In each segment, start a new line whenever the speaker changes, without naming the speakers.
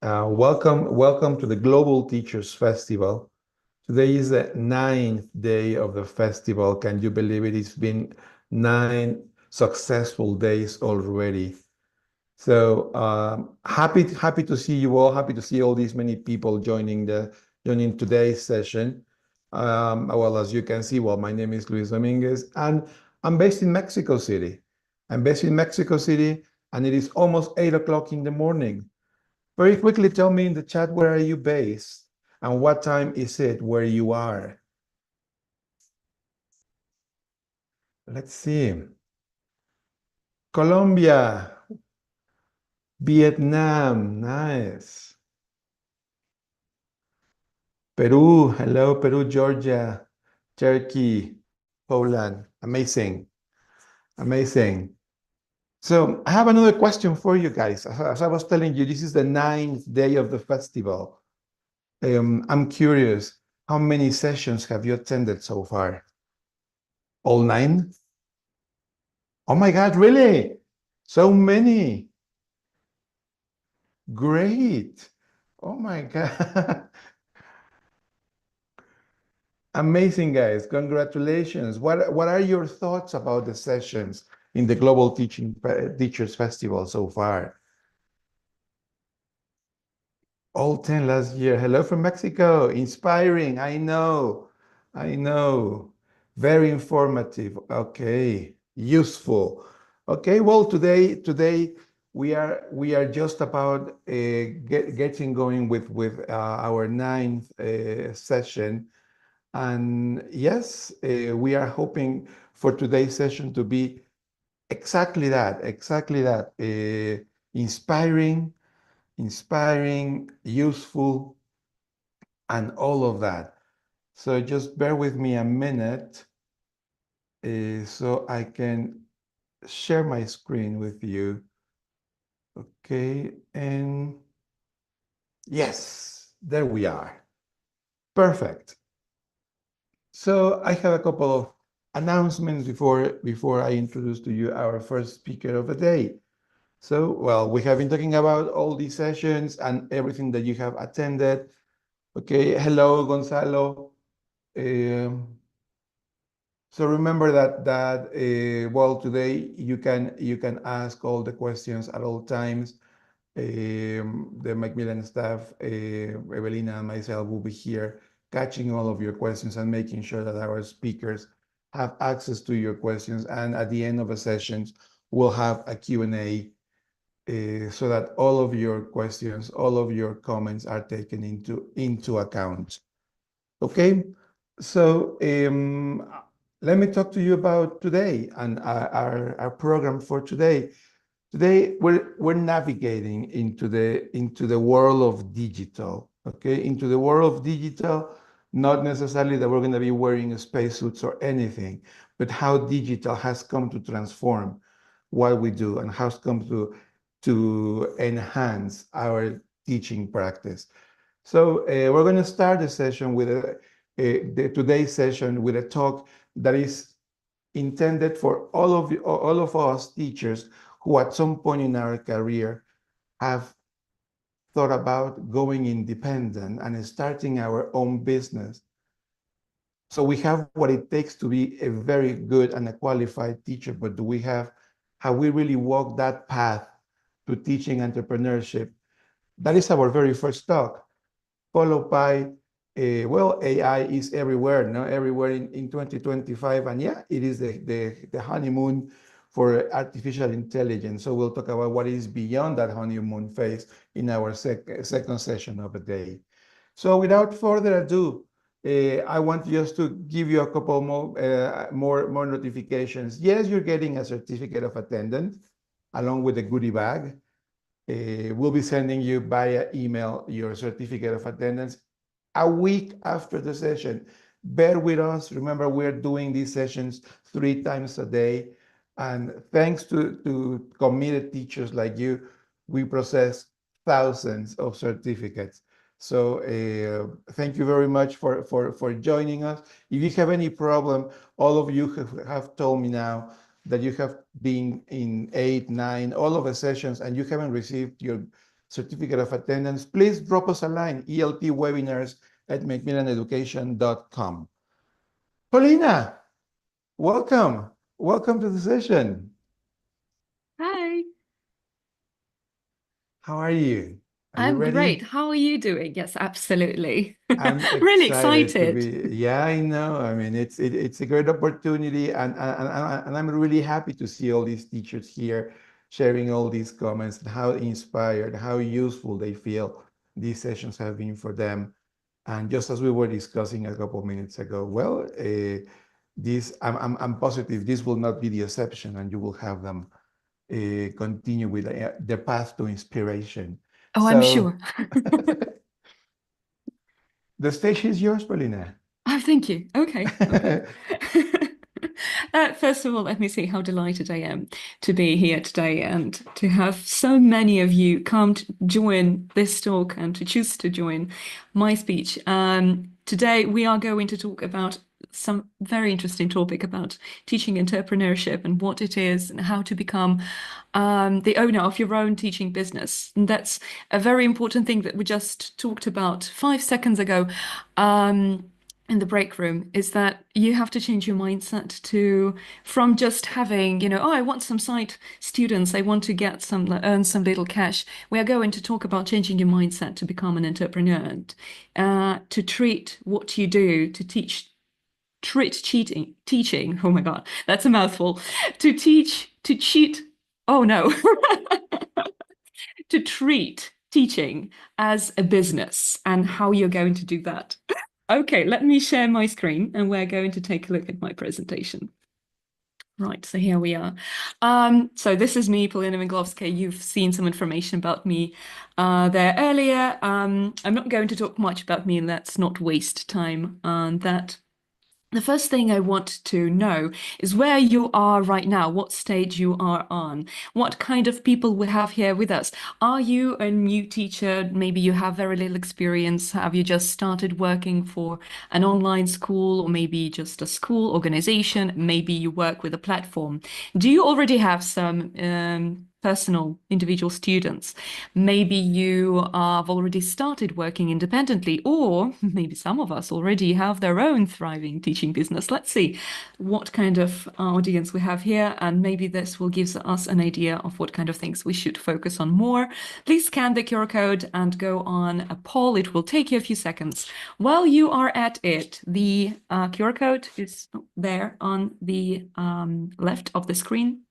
Welcome to the Global Teachers Festival. Today is the ninth day of the festival. Can you believe it? It's been 9 successful days already. So happy to see you all. Happy to see all these many people joining today's session. Well, as you can see, my name is Luis Dominguez, and I'm based in Mexico City. I'm based in Mexico City, and it is almost 8 o'clock in the morning. Very quickly, tell me in the chat, where are you based and what time is it where you are? Let's see. Colombia, Vietnam, nice. Peru, hello, Peru, Georgia, Turkey, Poland, amazing, amazing. So I have another question for you guys. As I was telling you, this is the ninth day of the festival. I'm curious, how many sessions have you attended so far? All 9? Oh my God, really? So many. Great. Oh my God. Amazing, guys. Congratulations. What are your thoughts about the sessions in the Global Teachers Festival so far? All 10 last year. Hello from Mexico. Inspiring. I know. I know. Very informative. Okay. Useful. Okay. Well, today we are just about getting going with our ninth session, and yes, we are hoping for today's session to be exactly that. Inspiring, useful, and all of that. So just bear with me a minute so I can share my screen with you. Okay, and yes, there we are. Perfect. So I have a couple of announcements before I introduce to you our first speaker of the day. So, well, we have been talking about all these sessions and everything that you have attended. Okay, hello, Gonzalo. So remember that well, today you can ask all the questions at all times. The Macmillan staff, Evelina and myself will be here catching all of your questions and making sure that our speakers have access to your questions. And at the end of the sessions, we'll have a Q&A so that all of your questions, all of your comments are taken into account. Okay, so let me talk to you about today and our program for today. Today we're navigating into the world of digital. Okay, into the world of digital, not necessarily that we're going to be wearing spacesuits or anything, but how digital has come to transform what we do and has come to enhance our teaching practice. So we're going to start the session with today's session with a talk that is intended for all of us teachers who at some point in our career have thought about going independent and starting our own business. So we have what it takes to be a very good and a qualified teacher, but have we really walked that path to teaching entrepreneurship? That is our very first talk, followed by, well, AI is everywhere, no? Everywhere in 2025. And yeah, it is the honeymoon for artificial intelligence. So we'll talk about what is beyond that honeymoon phase in our second session of the day. So without further ado, I want just to give you a couple more notifications. Yes, you're getting a certificate of attendance along with a goodie bag. We'll be sending you via email your certificate of attendance a week after the session. Bear with us. Remember, we're doing these sessions 3 times a day. And thanks to committed teachers like you, we process thousands of certificates. So thank you very much for joining us. If you have any problem, all of you have told me now that you have been in 8, 9, all of the sessions, and you haven't received certificate of attendance, please drop us a line, elpwebinars@macmillaneducation.com. Polina, welcome. Welcome to the session.
Hi,
How are you? Are you
I'm great.
ready?
How are you doing? Yes, absolutely.
I'm
Really
excited to
excited.
be. Yeah, I know. I mean, it's a great opportunity, and I'm really happy to see all these teachers here sharing all these comments and how inspired, how useful they feel these sessions have been for them. And just as we were discussing a couple of minutes ago, well, I'm positive this will not be the exception, and you will have them continue with the path to inspiration.
Oh, I'm
So
sure.
the stage is yours, Paulina.
Oh, thank you. Okay, okay. First of all, let me say how delighted I am to be here today and to have so many of you come to join this talk and to choose to join my speech. Today, we are going to talk about some very interesting topic about teaching entrepreneurship and what it is and how to become the owner of your own teaching business. And that's a very important thing that we just talked about 5 seconds ago. In the break room is that you have to change your mindset to from just having, oh, I want some side students, I want to get some earn some little cash. We are going to talk about changing your mindset to become an entrepreneur and to treat what you do to teaching. Oh my God, that's a mouthful. To cheat. Oh no, to treat teaching as a business and how you're going to do that. Okay, let me share my screen and we're going to take a look at my presentation. Right, so here we are. So this is me, Polina Venglovskaia. You've seen some information about me there earlier. I'm not going to talk much about me, and let's not waste time on that. The first thing I want to know is where you are right now, what stage you are on, what kind of people we have here with us. Are you a new teacher? Maybe you have very little experience. Have you just started working for an online school or maybe just a school organization? Maybe you work with a platform. Do you already have some personal individual students? Maybe you have already started working independently, or maybe some of us already have their own thriving teaching business. Let's see what kind of audience we have here, and maybe this will give us an idea of what kind of things we should focus on more. Please scan the QR code and go on a poll. It will take you a few seconds. While you are at it, the QR code is there on the left of the screen.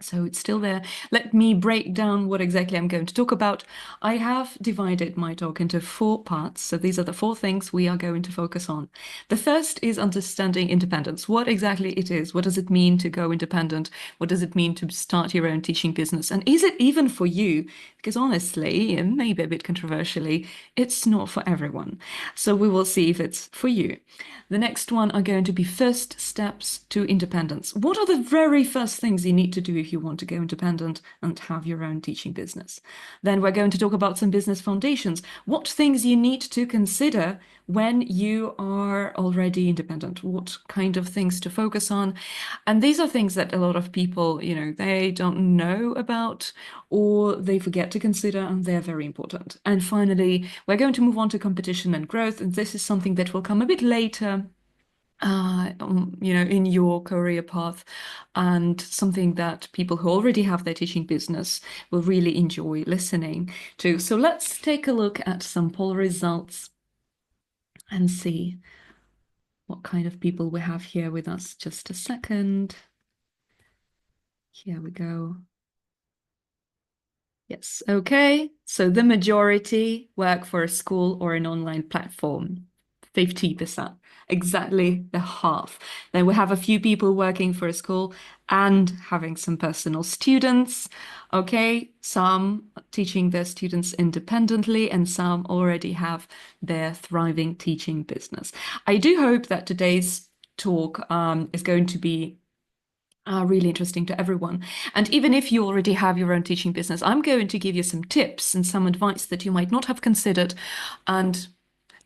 So it's still there. Let me break down what exactly I'm going to talk about. I have divided my talk into 4 parts. So these are the 4 things we are going to focus on. The first is understanding independence, what exactly it is. What does it mean to go independent? What does it mean to start your own teaching business? And is it even for you? Because honestly, and maybe a bit controversially, it's not for everyone. So we will see if it's for you. The next one are going to be first steps to independence. What are the very first things you need to do if you want to go independent and have your own teaching business? Then we're going to talk about some business foundations. What things you need to consider when you are already independent? What kind of things to focus on? And these are things that a lot of people, they don't know about or they forget to consider, and they're very important. And finally, we're going to move on to competition and growth, and this is something that will come a bit later in your career path, and something that people who already have their teaching business will really enjoy listening to. So let's take a look at some poll results and see what kind of people we have here with us. Just a second. Here we go. Yes, okay. So the majority work for a school or an online platform, 50%, exactly the half. Then we have a few people working for a school and having some personal students. Okay, some teaching their students independently and some already have their thriving teaching business. I do hope that today's talk is going to be really interesting to everyone. And even if you already have your own teaching business, I'm going to give you some tips and some advice that you might not have considered and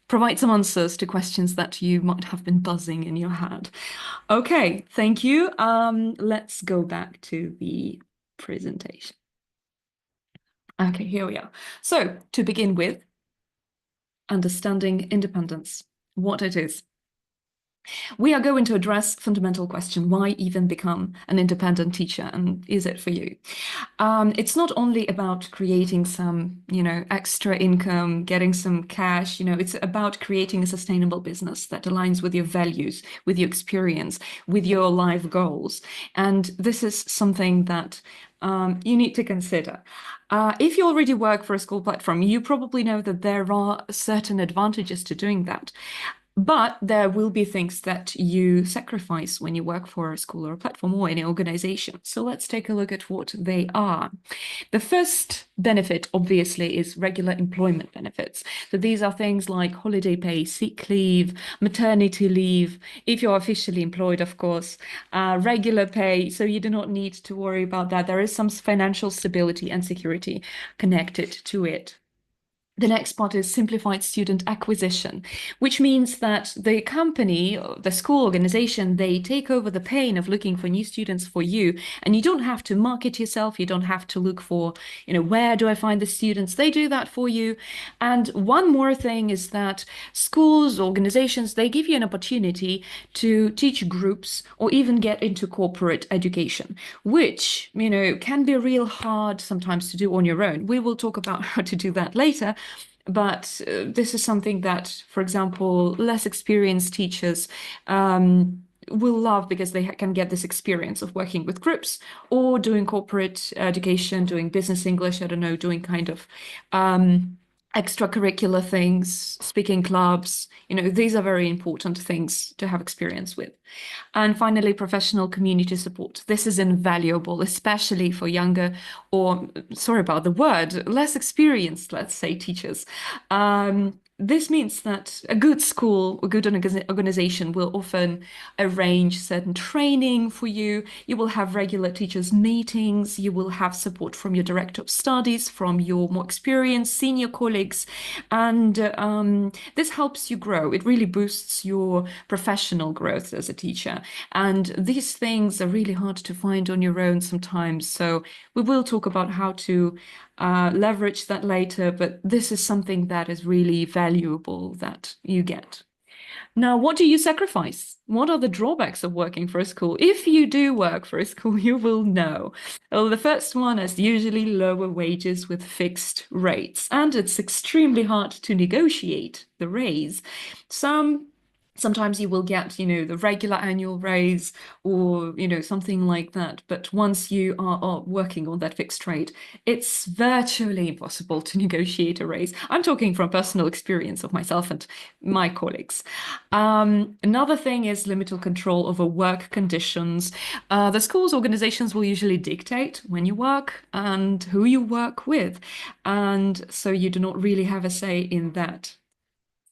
provide some answers to questions that you might have been buzzing in your head. Okay, thank you. Let's go back to the presentation. Okay, here we are. So to begin with, understanding independence, what it is. We are going to address fundamental question, why even become an independent teacher, and is it for you? It's not only about creating some, extra income, getting some cash, it's about creating a sustainable business that aligns with your values, with your experience, with your life goals. And this is something that you need to consider. If you already work for a school platform, you probably know that there are certain advantages to doing that. But there will be things that you sacrifice when you work for a school or a platform or any organization. So let's take a look at what they are. The first benefit, obviously, is regular employment benefits. So these are things like holiday pay, sick leave, maternity leave, if you're officially employed, of course, regular pay. So you do not need to worry about that. There is some financial stability and security connected to it. The next part is simplified student acquisition, which means that the company, the school organization, they take over the pain of looking for new students for you, and you don't have to market yourself. You don't have to look for, where do I find the students? They do that for you. And one more thing is that schools, organizations, they give you an opportunity to teach groups or even get into corporate education, which, can be real hard sometimes to do on your own. We will talk about how to do that later. But this is something that, for example, less experienced teachers will love because they can get this experience of working with groups or doing corporate education, doing business English, I don't know, doing kind of extracurricular things, speaking clubs. These are very important things to have experience with. And finally, professional community support. This is invaluable, especially for younger or, sorry about the word, less experienced, let's say, teachers. This means that a good school, a good organization will often arrange certain training for you. You will have regular teachers' meetings. You will have support from your director of studies, from your more experienced senior colleagues. And this helps you grow. It really boosts your professional growth as a teacher. And these things are really hard to find on your own sometimes. So we will talk about how to leverage that later, but this is something that is really valuable that you get. Now, what do you sacrifice? What are the drawbacks of working for a school? If you do work for a school, you will know. Well, the first one is usually lower wages with fixed rates, and it's extremely hard to negotiate the raise. Sometimes you will get, the regular annual raise or, something like that. But once you are working on that fixed rate, it's virtually impossible to negotiate a raise. I'm talking from personal experience of myself and my colleagues. Another thing is limited control over work conditions. The school's organizations will usually dictate when you work and who you work with. And so you do not really have a say in that,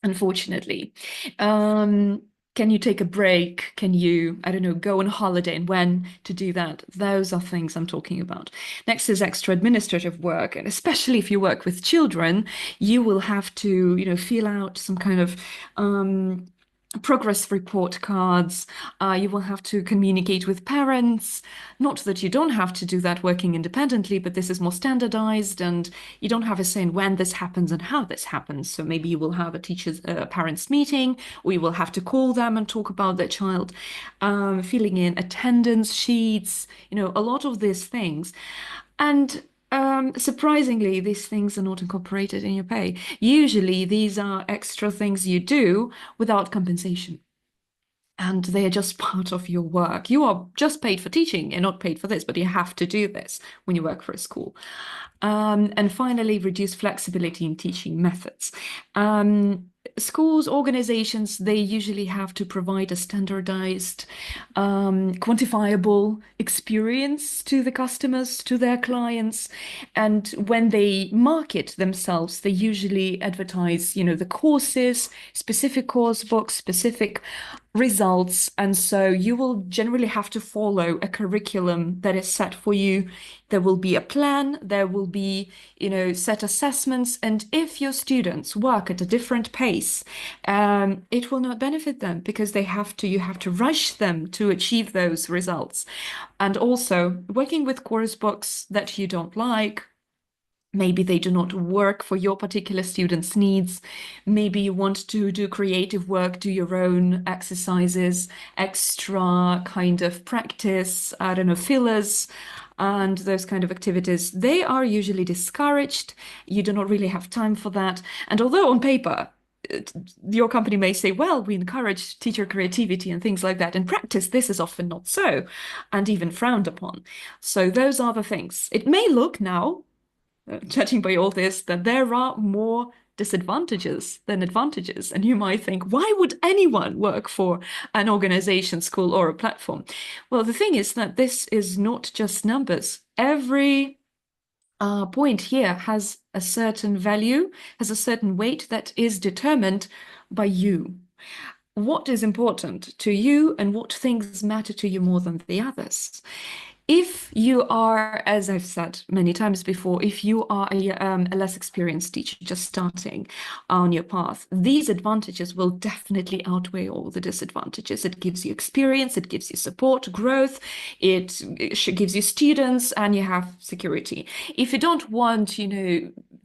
unfortunately. Can you take a break? Can you, I don't know, go on holiday and when to do that? Those are things I'm talking about. Next is extra administrative work. And especially if you work with children, you will have to, fill out some kind of progress report cards. You will have to communicate with parents. Not that you don't have to do that working independently, but this is more standardized and you don't have a say in when this happens and how this happens. So maybe you will have a parents meeting, or you will have to call them and talk about their child, filling in attendance sheets, a lot of these things. And surprisingly, these things are not incorporated in your pay. Usually, these are extra things you do without compensation. And they are just part of your work. You are just paid for teaching and not paid for this, but you have to do this when you work for a school. And finally, reduce flexibility in teaching methods. Schools, organizations, they usually have to provide a standardized, quantifiable experience to the customers, to their clients. And when they market themselves, they usually advertise, the courses, specific course books, specific results. And so you will generally have to follow a curriculum that is set for you. There will be a plan, there will be, set assessments. And if your students work at a different pace, it will not benefit them because you have to rush them to achieve those results. And also working with course books that you don't like, Maybe they do not work for your particular student's needs. Maybe you want to do creative work, do your own exercises, extra kind of practice, I don't know, fillers, and those kind of activities. They are usually discouraged. You do not really have time for that. And although on paper, your company may say, well, we encourage teacher creativity and things like that. In practice, this is often not so, and even frowned upon. So those are the things. It may look now, judging by all this, that there are more disadvantages than advantages. And you might think, why would anyone work for an organization, school, or a platform? Well, the thing is that this is not just numbers. Every point here has a certain value, has a certain weight that is determined by you. What is important to you and what things matter to you more than the others? If you are, as I've said many times before, if you are a less experienced teacher just starting on your path, these advantages will definitely outweigh all the disadvantages. It gives you experience, it gives you support, growth, it gives you students, and you have security. If you don't want,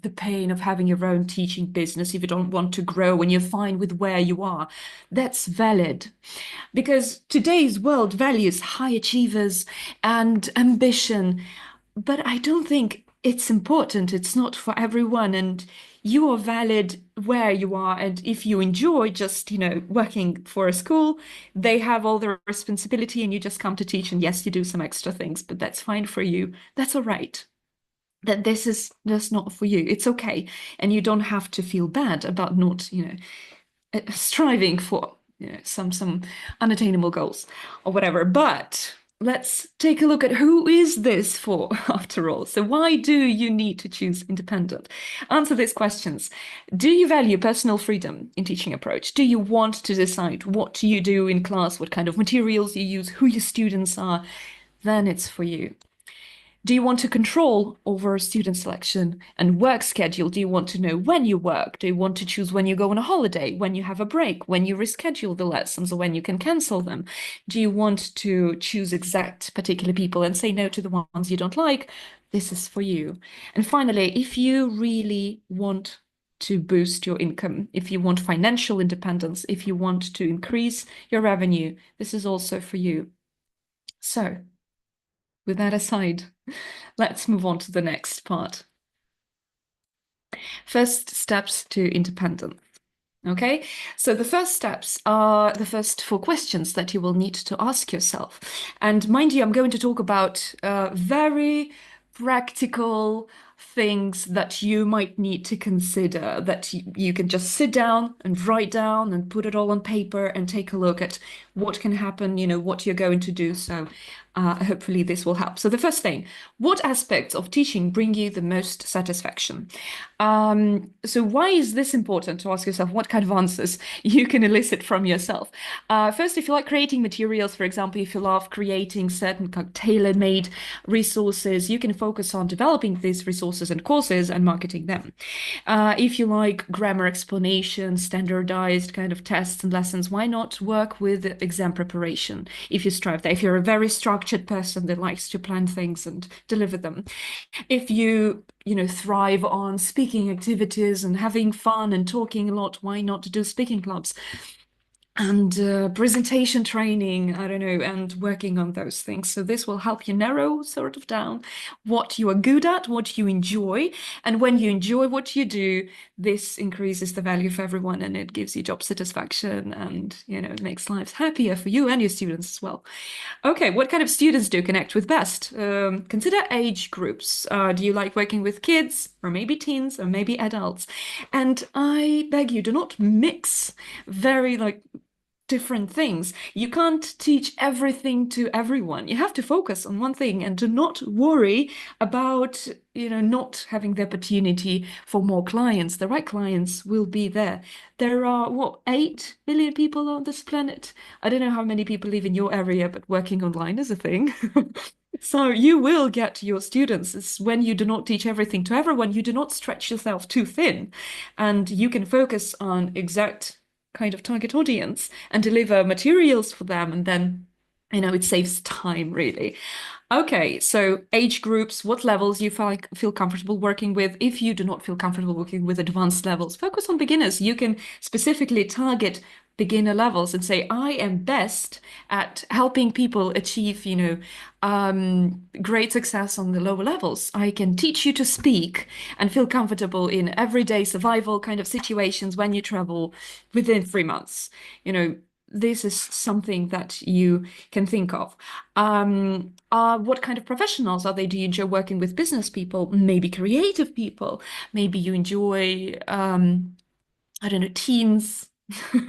the pain of having your own teaching business, if you don't want to grow and you're fine with where you are, that's valid. Because today's world values high achievers and ambition, but I don't think it's important. It's not for everyone, and you are valid where you are. And if you enjoy just, working for a school, they have all the responsibility and you just come to teach. And yes, you do some extra things, but that's fine for you. That's all right. That this is just not for you. It's okay. And you don't have to feel bad about not, striving for some unattainable goals or whatever. But let's take a look at who is this for after all. So why do you need to choose independent? Answer these questions. Do you value personal freedom in teaching approach? Do you want to decide what you do in class, what kind of materials you use, who your students are? Then it's for you. Do you want to control over student selection and work schedule? Do you want to know when you work? Do you want to choose when you go on a holiday, when you have a break, when you reschedule the lessons, or when you can cancel them? Do you want to choose exact particular people and say no to the ones you don't like? This is for you. And finally, if you really want to boost your income, if you want financial independence, if you want to increase your revenue, this is also for you. So, with that aside, let's move on to the next part. First steps to independence. Okay, so the first steps are the first 4 questions that you will need to ask yourself. And mind you, I'm going to talk about very practical things that you might need to consider, that you can just sit down and write down and put it all on paper and take a look at what can happen, what you're going to do. So hopefully this will help. So the first thing, what aspects of teaching bring you the most satisfaction? So why is this important to ask yourself? What kind of answers you can elicit from yourself? First, if you like creating materials, for example, if you love creating certain kind of tailor-made resources, you can focus on developing these resources and courses and marketing them. If you like grammar explanation, standardized kind of tests and lessons, why not work with exam preparation if you strive there? If you're a very structured person that likes to plan things and deliver them. If you thrive on speaking activities and having fun and talking a lot, why not do speaking clubs? And presentation training, I don't know, and working on those things. So this will help you narrow sort of down what you are good at, what you enjoy. And when you enjoy what you do, this increases the value for everyone and it gives you job satisfaction and, it makes lives happier for you and your students as well. Okay, what kind of students do you connect with best? Consider age groups. Do you like working with kids or maybe teens or maybe adults? And I beg you, do not mix very different things. You can't teach everything to everyone. You have to focus on one thing and do not worry about, not having the opportunity for more clients. The right clients will be there. There are, 8 billion people on this planet? I don't know how many people live in your area, but working online is a thing. So you will get your students. It's when you do not teach everything to everyone, you do not stretch yourself too thin, and you can focus on exact kind of target audience and deliver materials for them, and then it saves time really. Okay, so age groups, what levels you feel comfortable working with. If you do not feel comfortable working with advanced levels, focus on beginners. You can specifically target beginner levels and say, I am best at helping people achieve, great success on the lower levels. I can teach you to speak and feel comfortable in everyday survival kind of situations when you travel within 3 months. This is something that you can think of. What kind of professionals are they? Do you enjoy working with business people? Maybe creative people? Maybe you enjoy, I don't know, teens,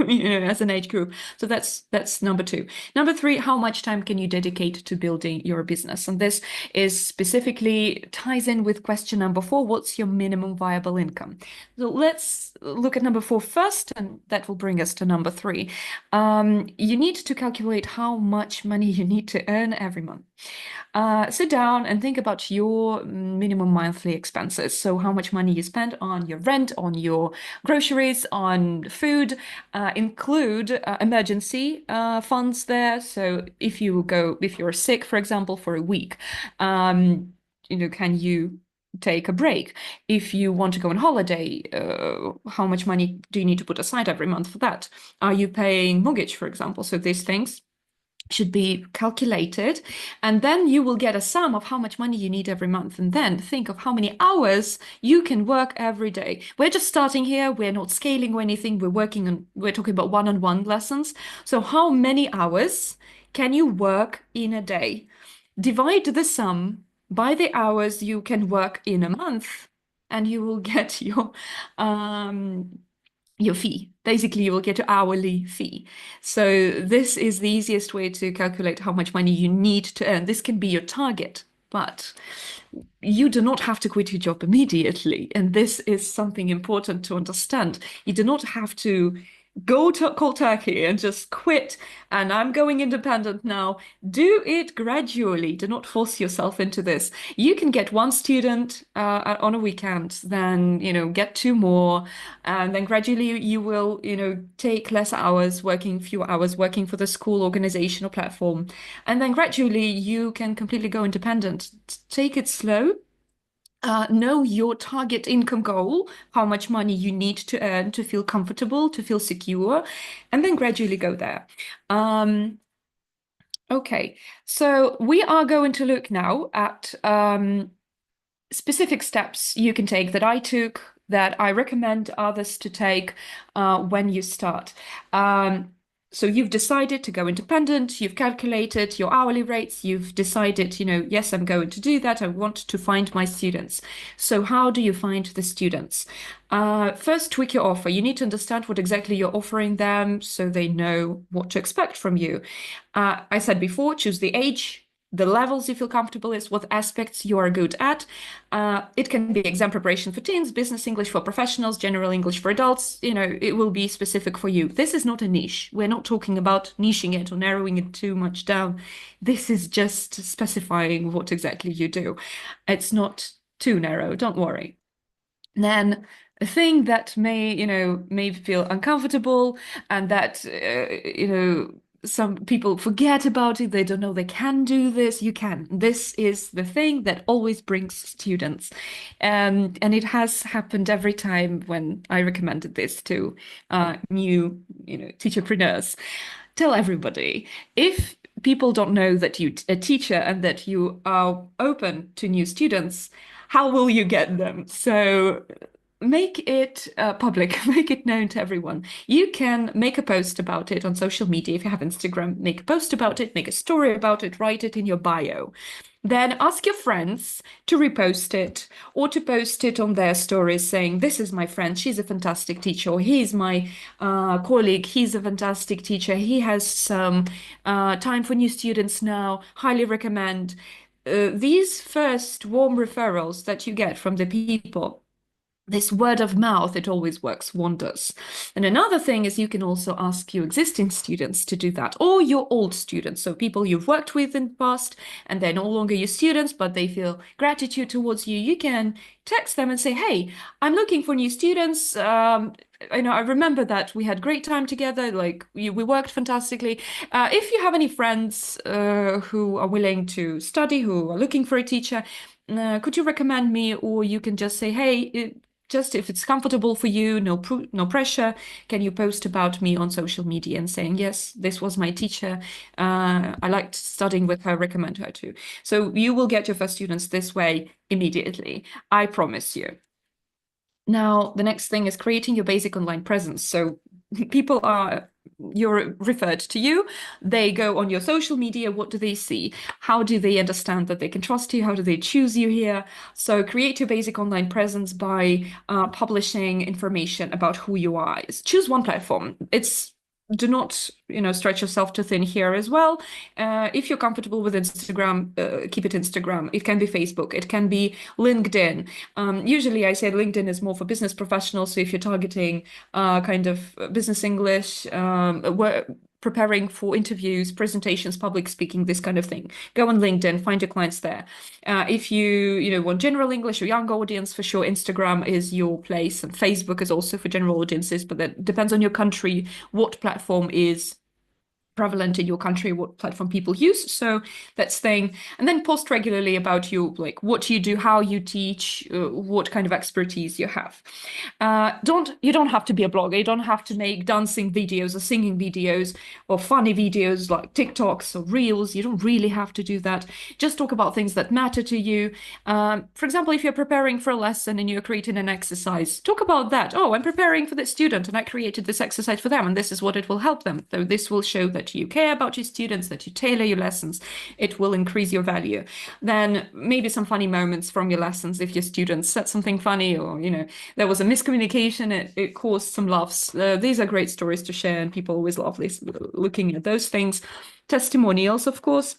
as an age group. So that's number two. Number three, how much time can you dedicate to building your business? And this is specifically ties in with question number four, what's your minimum viable income? So let's look at number four first, and that will bring us to number three. You need to calculate how much money you need to earn every month. Sit down and think about your minimum monthly expenses. So how much money you spend on your rent, on your groceries, on food. Include emergency funds there. So if you're sick, for example, for a week, can you take a break? If you want to go on holiday, how much money do you need to put aside every month for that? Are you paying mortgage, for example? So these things should be calculated, and then you will get a sum of how much money you need every month, and then think of how many hours you can work every day. We're just starting here, we're not scaling or anything, we're talking about one-on-one lessons. So how many hours can you work in a day? Divide the sum by the hours you can work in a month, and you will get your fee. Basically, you will get your hourly fee. So this is the easiest way to calculate how much money you need to earn. This can be your target, but you do not have to quit your job immediately. And this is something important to understand. You do not have to go to cold turkey and just quit and I'm going independent now. Do it gradually. Do not force yourself into this. You can get one student on a weekend, then get two more, and then gradually you will take less hours working, fewer hours working for the school organization or platform, and then gradually you can completely go independent. Take it slow. Know your target income goal, how much money you need to earn to feel comfortable, to feel secure, and then gradually go there. Okay, so we are going to look now at specific steps you can take that I took, that I recommend others to take when you start. So you've decided to go independent, you've calculated your hourly rates, you've decided, yes, I'm going to do that. I want to find my students. So how do you find the students? First, tweak your offer. You need to understand what exactly you're offering them so they know what to expect from you. I said before, choose the age, the levels you feel comfortable with, what aspects you are good at. It can be exam preparation for teens, business English for professionals, general English for adults. It will be specific for you. This is not a niche. We're not talking about niching it or narrowing it too much down. This is just specifying what exactly you do. It's not too narrow, don't worry. Then a thing that may feel uncomfortable and that, some people forget about it. They don't know they can do this. You can. This is the thing that always brings students. And it has happened every time when I recommended this to new, teacherpreneurs. Tell everybody, if people don't know that you're a teacher and that you are open to new students, how will you get them? So make it public, make it known to everyone. You can make a post about it on social media. If you have Instagram, make a post about it, make a story about it, write it in your bio. Then ask your friends to repost it or to post it on their stories saying, this is my friend, she's a fantastic teacher, or he's my colleague, he's a fantastic teacher, he has some time for new students now, highly recommend. These first warm referrals that you get from the people this word of mouth, it always works wonders. And another thing is you can also ask your existing students to do that, or your old students, so people you've worked with in the past and they're no longer your students, but they feel gratitude towards you. You can text them and say, hey, I'm looking for new students. I remember that we had great time together, like we worked fantastically. If you have any friends who are willing to study, who are looking for a teacher, could you recommend me? Or you can just say, hey, just if it's comfortable for you, no pressure, can you post about me on social media and saying, yes, this was my teacher. I liked studying with her, recommend her too. So you will get your first students this way immediately, I promise you. Now, the next thing is creating your basic online presence. So people you're referred to you, they go on your social media, what do they see? How do they understand that they can trust you? How do they choose you here? So create your basic online presence by publishing information about who you are. Choose one platform. Do not, stretch yourself too thin here as well. If you're comfortable with Instagram, keep it Instagram. It can be Facebook. It can be LinkedIn. Usually I say LinkedIn is more for business professionals. So if you're targeting kind of business English, preparing for interviews, presentations, public speaking, this kind of thing, go on LinkedIn, find your clients there. If you want general English or young audience, for sure, Instagram is your place, and Facebook is also for general audiences, but that depends on your country, what platform is prevalent in your country, what platform people use. So that's thing. And then post regularly about you, like what you do, how you teach, what kind of expertise you have. You don't have to be a blogger. You don't have to make dancing videos or singing videos or funny videos like TikToks or Reels. You don't really have to do that. Just talk about things that matter to you. For example, if you're preparing for a lesson and you're creating an exercise, talk about that. Oh, I'm preparing for this student and I created this exercise for them, and this is what it will help them. So this will show that you care about your students, that you tailor your lessons. It will increase your value. Then maybe some funny moments from your lessons. If your students said something funny, or there was a miscommunication, it caused some laughs. These are great stories to share, and people always love looking at those things. Testimonials, of course.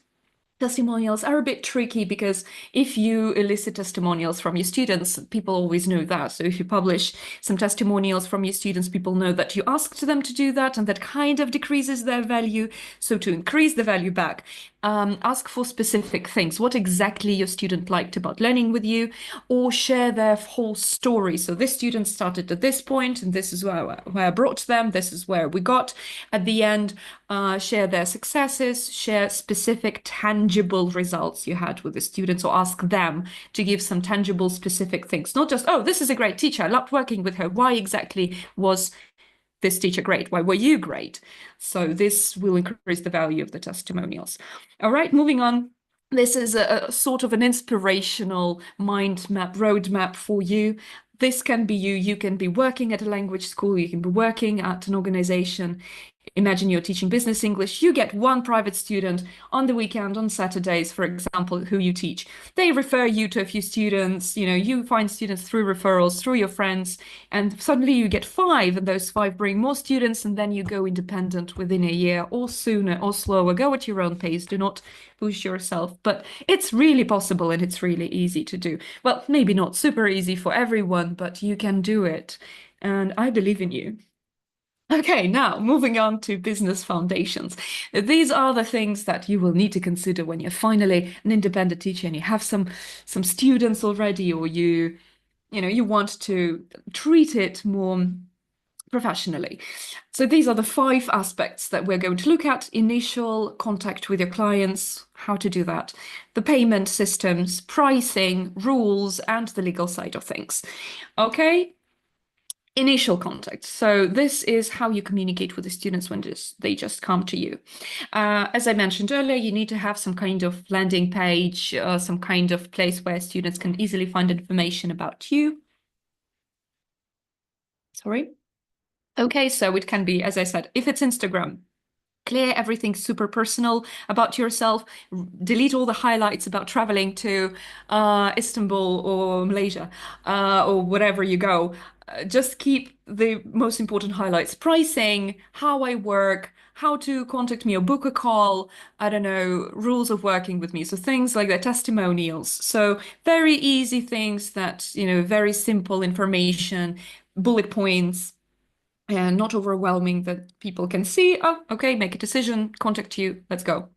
Testimonials are a bit tricky because if you elicit testimonials from your students, people always know that. So if you publish some testimonials from your students, people know that you asked them to do that, and that kind of decreases their value. So to increase the value back, ask for specific things, what exactly your student liked about learning with you, or share their whole story. So this student started at this point, and this is where I brought them, this is where we got at the end. Share their successes, share specific tangible results you had with the students, or ask them to give some tangible specific things. Not just, oh, this is a great teacher, I loved working with her. Why exactly was this teacher great? Why were you great? So this will increase the value of the testimonials. All right, moving on. This is a sort of an inspirational mind map, roadmap for you. This can be you. You can be working at a language school. You can be working at an organization. Imagine you're teaching business English. You get one private student on the weekend, on Saturdays, for example, who you teach. They refer you to a few students. You find students through referrals, through your friends, and suddenly you get 5, and those 5 bring more students, and then you go independent within a year, or sooner or slower. Go at your own pace. Do not push yourself. But it's really possible, and it's really easy to do. Well, maybe not super easy for everyone, but you can do it. And I believe in you. Okay, now moving on to business foundations. These are the things that you will need to consider when you're finally an independent teacher and you have some students already, or you want to treat it more professionally. So these are the 5 aspects that we're going to look at: initial contact with your clients, how to do that, the payment systems, pricing, rules, and the legal side of things. Okay. Initial contact. So this is how you communicate with the students when they just come to you. As I mentioned earlier, you need to have some kind of landing page, some kind of place where students can easily find information about you. Sorry. Okay, so it can be, as I said, if it's Instagram, Clear everything super personal about yourself. Delete all the highlights about traveling to Istanbul or Malaysia or wherever you go. Just keep the most important highlights: pricing, how I work, how to contact me or book a call, I don't know, rules of working with me. So things like that, testimonials. So very easy things that, very simple information, bullet points, and not overwhelming, that people can see. Oh, okay, make a decision, contact you, let's go.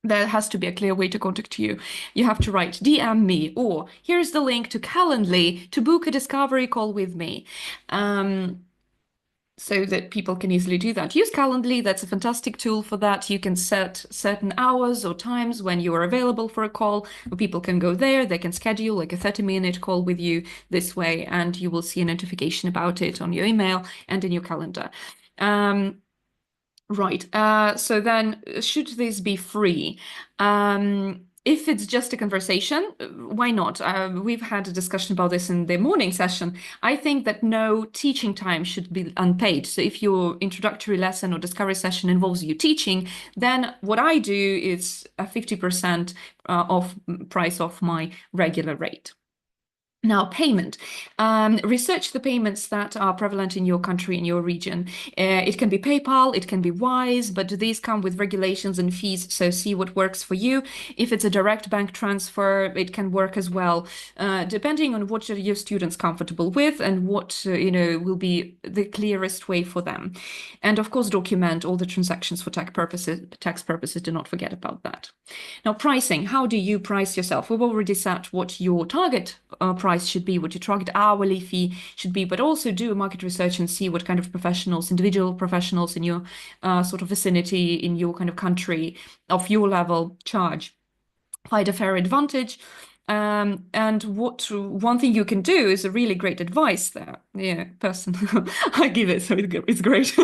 There has to be a clear way to contact you. You have to write DM me, or here's the link to Calendly to book a discovery call with me. So that people can easily do that. Use Calendly, that's a fantastic tool for that. You can set certain hours or times when you are available for a call, where people can go there, they can schedule like a 30-minute call with you this way, and you will see a notification about it on your email and in your calendar. Right. So then, should this be free? If it's just a conversation, why not? We've had a discussion about this in the morning session. I think that no teaching time should be unpaid. So if your introductory lesson or discovery session involves you teaching, then what I do is a 50% off price off my regular rate. Now, payment. Research the payments that are prevalent in your country, in your region. It can be PayPal, it can be Wise, but these come with regulations and fees, so see what works for you. If it's a direct bank transfer, it can work as well, depending on what your students comfortable with and what will be the clearest way for them. And of course, document all the transactions for tax purposes. Do not forget about that. Now, pricing. How do you price yourself? We've already set what your target price should be, what your target hourly fee should be, but also do market research and see what kind of professionals, individual professionals in your sort of vicinity, in your kind of country, of your level, charge. Find a fair advantage. And one thing you can do is a really great advice there. Yeah, person I give it, so it's great.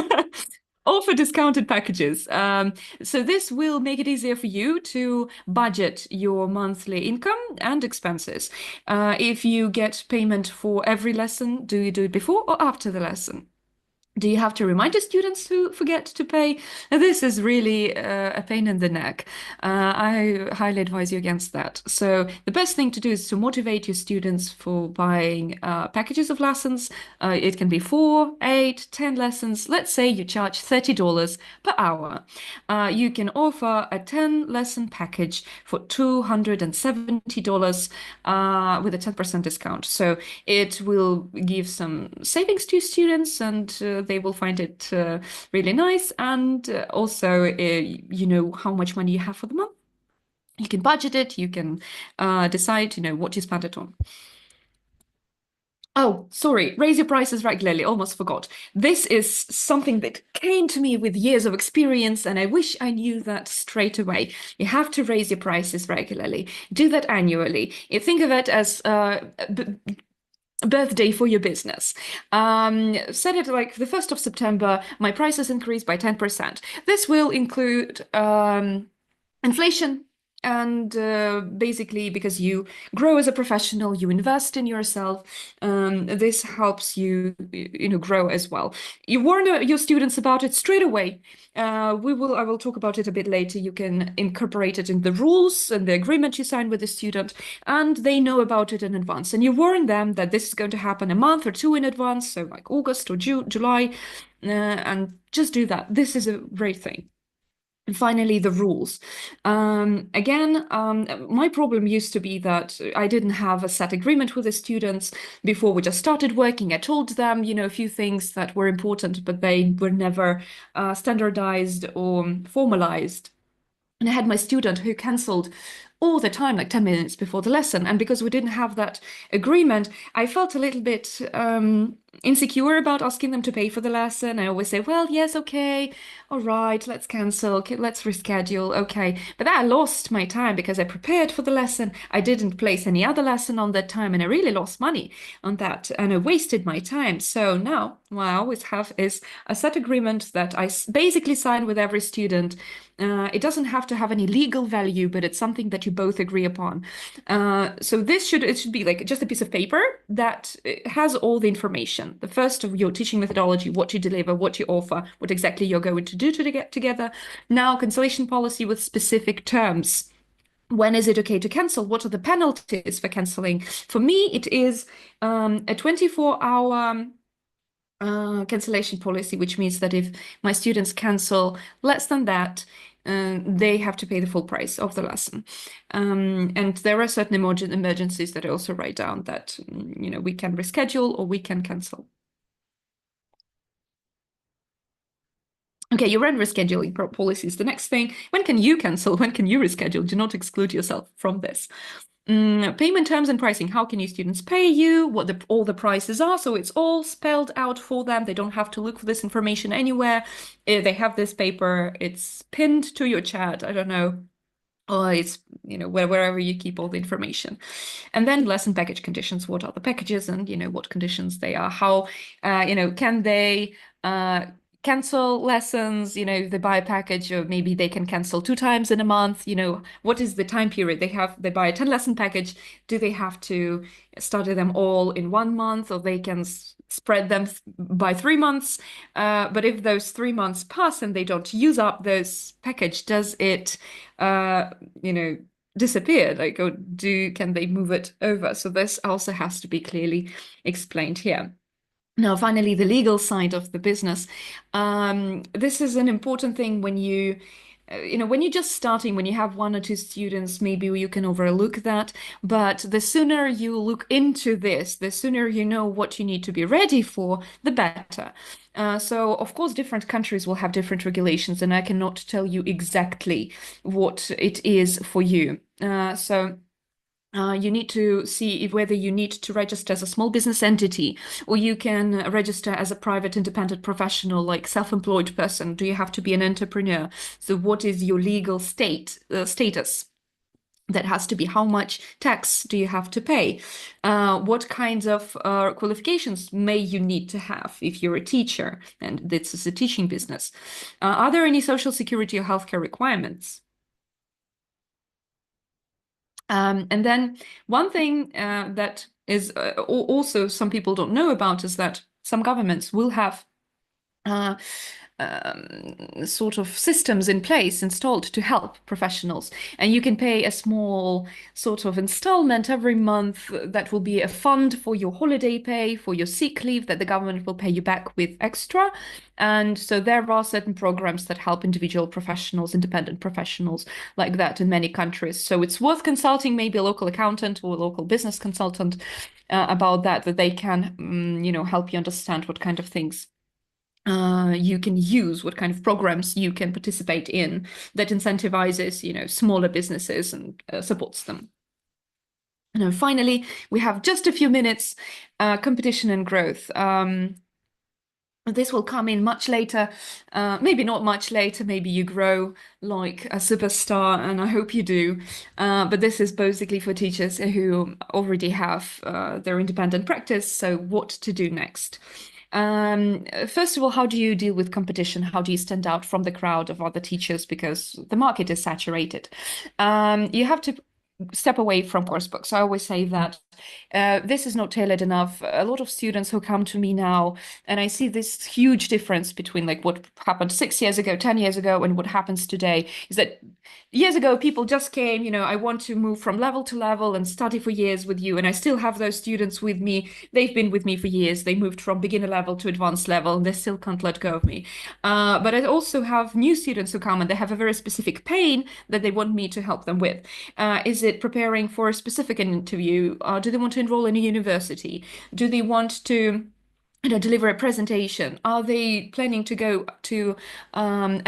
Offer discounted packages. So this will make it easier for you to budget your monthly income and expenses. If you get payment for every lesson, do you do it before or after the lesson? Do you have to remind the students who forget to pay? This is really a pain in the neck. I highly advise you against that. So the best thing to do is to motivate your students for buying packages of lessons. It can be 4, 8, 10 lessons. Let's say you charge $30 per hour. You can offer a 10-lesson package for $270 with a 10% discount. So it will give some savings to students, and they will find it really nice. And also, you know how much money you have for the month. You can budget it. You can decide, what you spend it on. Oh, sorry, raise your prices regularly. Almost forgot. This is something that came to me with years of experience, and I wish I knew that straight away. You have to raise your prices regularly. Do that annually. You think of it as birthday for your business. Set it like the 1st of September, my prices increase by 10%. This will include inflation. And basically, because you grow as a professional, you invest in yourself, this helps you, grow as well. You warn your students about it straight away. I will talk about it a bit later. You can incorporate it in the rules and the agreement you sign with the student, and they know about it in advance. And you warn them that this is going to happen a month or two in advance, so like August or July, and just do that. This is a great thing. And finally, the rules. Again, my problem used to be that I didn't have a set agreement with the students before we just started working. I told them, a few things that were important, but they were never standardized or formalized. And I had my student who cancelled all the time, like 10 minutes before the lesson. And because we didn't have that agreement, I felt a little bit insecure about asking them to pay for the lesson. I always say, well, yes, okay, all right, let's cancel, okay, let's reschedule, okay. But I lost my time because I prepared for the lesson. I didn't place any other lesson on that time, and I really lost money on that, and I wasted my time. So now what I always have is a set agreement that I basically sign with every student. It doesn't have to have any legal value, but it's something that you both agree upon. So it should be like just a piece of paper that has all the information. The first of your teaching methodology, what you deliver, what you offer, what exactly you're going to do to get together. Now, cancellation policy with specific terms. When is it okay to cancel? What are the penalties for canceling? For me, it is a 24-hour cancellation policy, which means that if my students cancel less than that, they have to pay the full price of the lesson. And there are certain emergencies that I also write down that, we can reschedule or we can cancel. Okay, your own rescheduling policies. The next thing, when can you cancel? When can you reschedule? Do not exclude yourself from this. Payment terms and pricing. How can your students pay you? What all the prices are. So it's all spelled out for them. They don't have to look for this information anywhere. They have this paper. It's pinned to your chat. I don't know. Or it's, wherever you keep all the information. And then lesson package conditions. What are the packages and, what conditions they are? How, can they cancel lessons, they buy a package, or maybe they can cancel 2 times in a month, what is the time period they buy a 10 lesson package? Do they have to study them all in 1 month, or they can spread them by 3 months? But if those 3 months pass and they don't use up those package, does it, disappear? Like, or can they move it over? So this also has to be clearly explained here. Now, finally, the legal side of the business. This is an important thing when when you're just starting, when you have 1 or 2 students, maybe you can overlook that. But the sooner you look into this, the sooner you know what you need to be ready for, the better. So, of course, different countries will have different regulations, and I cannot tell you exactly what it is for you. You need to see whether you need to register as a small business entity, or you can register as a private independent professional, like self-employed person. Do you have to be an entrepreneur? So what is your legal status? That has to be how much tax do you have to pay? What kinds of qualifications may you need to have if you're a teacher and this is a teaching business? Are there any social security or healthcare requirements? And then one thing that is also some people don't know about is that some governments will have sort of systems in place installed to help professionals, and you can pay a small sort of installment every month that will be a fund for your holiday pay, for your sick leave that the government will pay you back with extra. And so there are certain programs that help individual professionals, independent professionals like that in many countries. So it's worth consulting maybe a local accountant or a local business consultant about that they can help you understand what kind of things you can use, what kind of programs you can participate in that incentivizes, smaller businesses and supports them. And finally, we have just a few minutes, competition and growth. This will come in much later, maybe not much later, maybe you grow like a superstar, and I hope you do. But this is basically for teachers who already have their independent practice, so what to do next. First of all, how do you deal with competition? How do you stand out from the crowd of other teachers because the market is saturated? You have to step away from course books. I always say that this is not tailored enough. A lot of students who come to me now, and I see this huge difference between like what happened 6 years ago, 10 years ago, and what happens today, is that years ago people just came, I want to move from level to level and study for years with you, and I still have those students with me. They've been with me for years. They moved from beginner level to advanced level, and they still can't let go of me. But I also have new students who come and they have a very specific pain that they want me to help them with. Is it preparing for a specific interview? Do they want to enroll in a university? Do they want to deliver a presentation? Are they planning to go to an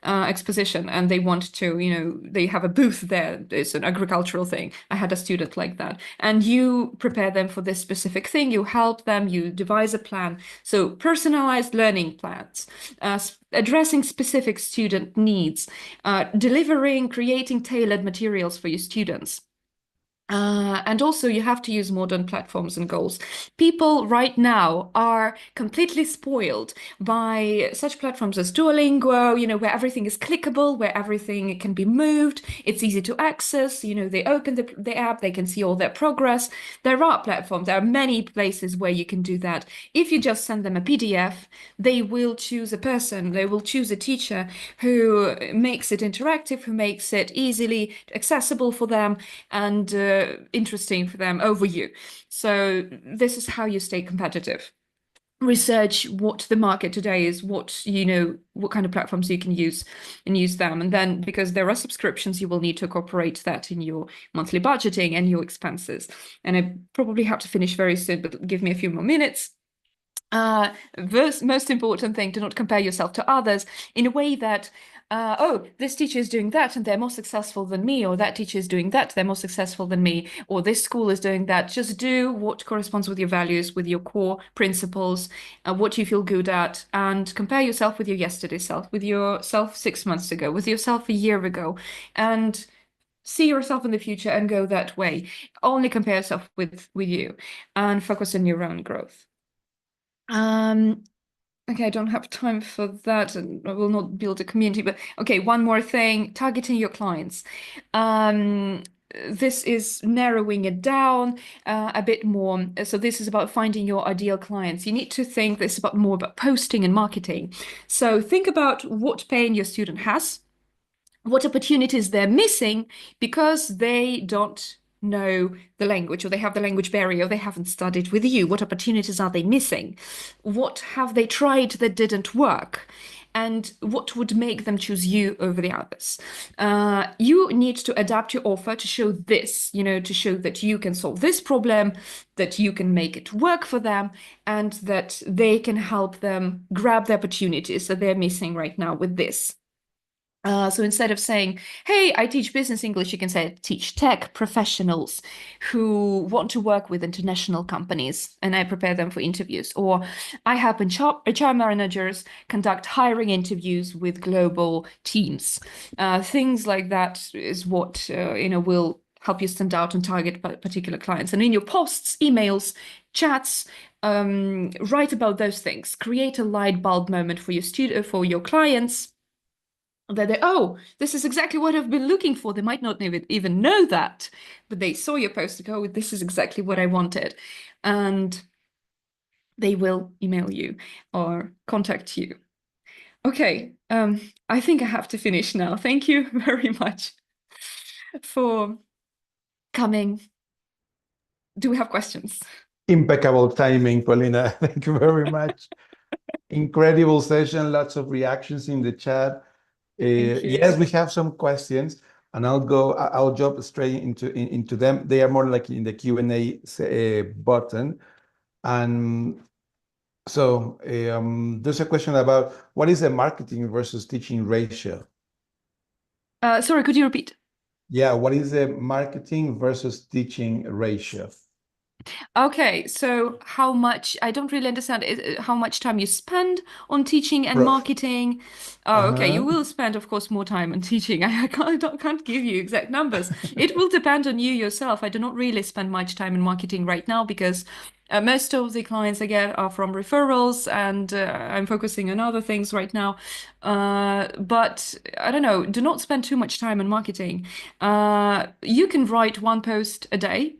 exposition, and they want to, they have a booth there. It's an agricultural thing. I had a student like that. And you prepare them for this specific thing. You help them, you devise a plan. So personalized learning plans, addressing specific student needs, creating tailored materials for your students. And also, you have to use modern platforms and goals. People right now are completely spoiled by such platforms as Duolingo, where everything is clickable, where everything can be moved, it's easy to access. They open the app, they can see all their progress. There are platforms, there are many places where you can do that. If you just send them a PDF, they will choose a person, they will choose a teacher who makes it interactive, who makes it easily accessible for them and interesting for them over you. So this is how you stay competitive. Research what the market today is, what kind of platforms you can use and use them. And then because there are subscriptions, you will need to incorporate that in your monthly budgeting and your expenses. And I probably have to finish very soon, but give me a few more minutes. Most important thing, do not compare yourself to others in a way that, oh, this teacher is doing that and they're more successful than me, or that teacher is doing that, they're more successful than me, or this school is doing that. Just do what corresponds with your values, with your core principles, what you feel good at, and compare yourself with your yesterday self, with yourself 6 months ago, with yourself a year ago, and see yourself in the future and go that way. Only compare yourself with you and focus on your own growth. Okay, I don't have time for that, and I will not build a community. But okay, one more thing, targeting your clients. This is narrowing it down a bit more. So this is about finding your ideal clients. You need to think this about more about posting and marketing. So think about what pain your student has, what opportunities they're missing because they don't know the language, or they have the language barrier, or they haven't studied with you. What opportunities are they missing? What have they tried that didn't work? And what would make them choose you over the others? You need to adapt your offer to show this, to show that you can solve this problem, that you can make it work for them, and that they can help them grab the opportunities that they're missing right now with this. So instead of saying, hey, I teach business English, you can say, I teach tech professionals who want to work with international companies and I prepare them for interviews. Or I help HR managers conduct hiring interviews with global teams. Things like that is what, will help you stand out and target particular clients. And in your posts, emails, chats, write about those things. Create a light bulb moment for for your clients, that oh, this is exactly what I've been looking for. They might not even know that, but they saw your post and go, oh, this is exactly what I wanted. And they will email you or contact you. Okay, I think I have to finish now. Thank you very much for coming. Do we have questions?
Impeccable timing, Polina. Thank you very much. Incredible session, lots of reactions in the chat.
Thank you.
Yes, we have some questions, and I'll jump straight into them. They are more like in the Q&A button. And so there's a question about what is the marketing versus teaching ratio?
Sorry, could you repeat?
Yeah, what is the marketing versus teaching ratio?
Okay, so how much, I don't really understand how much time you spend on teaching and
Pro-
marketing. Oh, okay, you
Uh-huh.
will spend, of course, more time on teaching. I can't give you exact numbers. It will depend on you yourself. I do not really spend much time in marketing right now because most of the clients I get are from referrals, and I'm focusing on other things right now. But I don't know, do not spend too much time on marketing. You can write one post a day.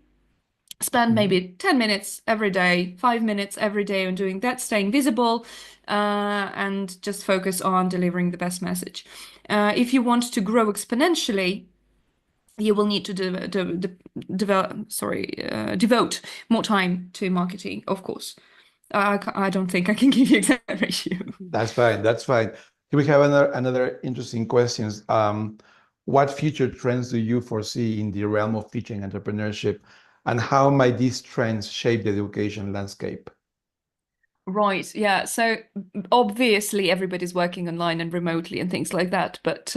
Spend
Mhm.
maybe 10 minutes every day, 5 minutes every day on doing that, staying visible, and just focus on delivering the best message. If you want to grow exponentially, you will need to devote more time to marketing, of course. I don't think I can give you exact ratio.
That's fine. That's fine. Here we have another interesting questions. What future trends do you foresee in the realm of teaching entrepreneurship, and how might these trends shape the education landscape?
Right, yeah. So obviously everybody's working online and remotely and things like that, but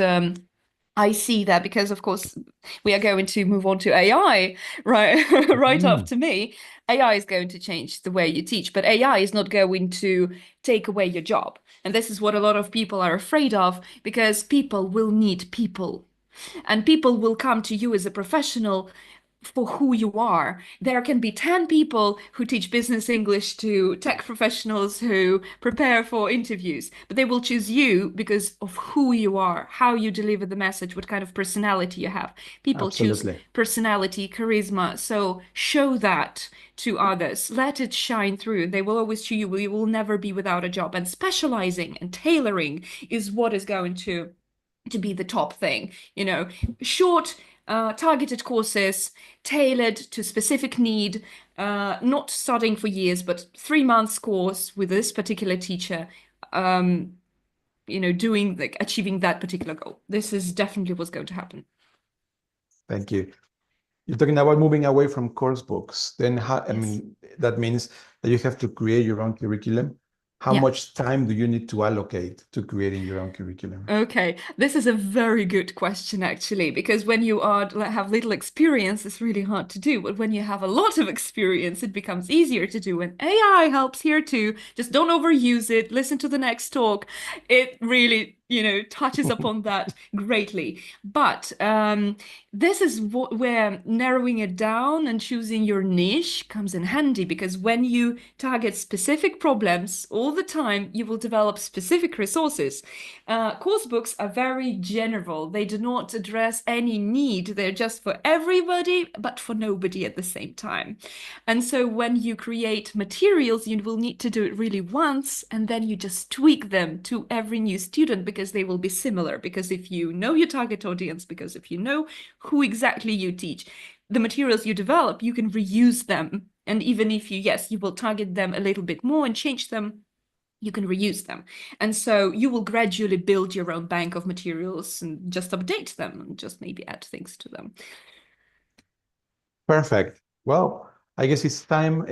I see that because, of course, we are going to move on to AI, right? Right
Mm.
after me. AI is going to change the way you teach, but AI is not going to take away your job. And this is what a lot of people are afraid of because people will need people, and people will come to you as a professional for who you are. There can be 10 people who teach business English to tech professionals who prepare for interviews, but they will choose you because of who you are, how you deliver the message, what kind of personality you have. People choose
Absolutely.
personality, charisma. So show that to others. Let it shine through. They will always choose you. You will never be without a job. And specializing and tailoring is what is going to be the top thing. Short, targeted courses tailored to specific need, not studying for years, but 3 months course with this particular teacher, doing achieving that particular goal. This is definitely what's going to happen.
Thank you. You're talking about moving away from course books. Then I
Yes.
mean, that means that you have to create your own curriculum. How
Yeah.
much time do you need to allocate to creating your own curriculum?
Okay, this is a very good question actually, because when you have little experience, it's really hard to do. But when you have a lot of experience, it becomes easier to do. And AI helps here too. Just don't overuse it. Listen to the next talk. It really, touches upon that greatly. But this is where narrowing it down and choosing your niche comes in handy, because when you target specific problems all the time, you will develop specific resources. Course books are very general. They do not address any need. They're just for everybody, but for nobody at the same time. And so when you create materials, you will need to do it really once, and then you just tweak them to every new student because they will be similar. Because if you know your target audience, because if you know who exactly you teach, the materials you develop, you can reuse them. And even if you will target them a little bit more and change them, you can reuse them. And so you will gradually build your own bank of materials and just update them and just maybe add things to them.
Perfect. Well, I guess it's time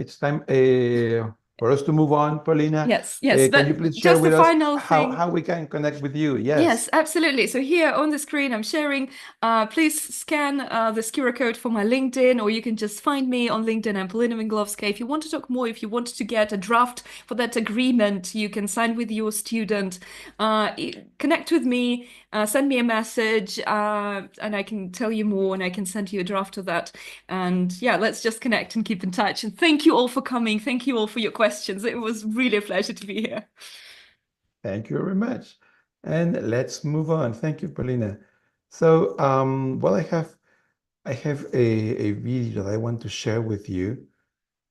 for us to move on, Polina.
Yes,
Can you
but
please share
just the
with us
final thing.
how we can connect with you?
Yes,
Yes.
absolutely. So here on the screen, I'm sharing. Please scan this QR code for my LinkedIn, or you can just find me on LinkedIn. I'm Polina Venglovskaia. If you want to talk more, if you want to get a draft for that agreement, you can sign with your student. Connect with me, send me a message, and I can tell you more, and I can send you a draft of that. And yeah, let's just connect and keep in touch. And thank you all for coming. Thank you all for your questions. It was really a pleasure to be here.
Thank you very much. And let's move on. Thank you, Polina. So, well, I have a video that I want to share with you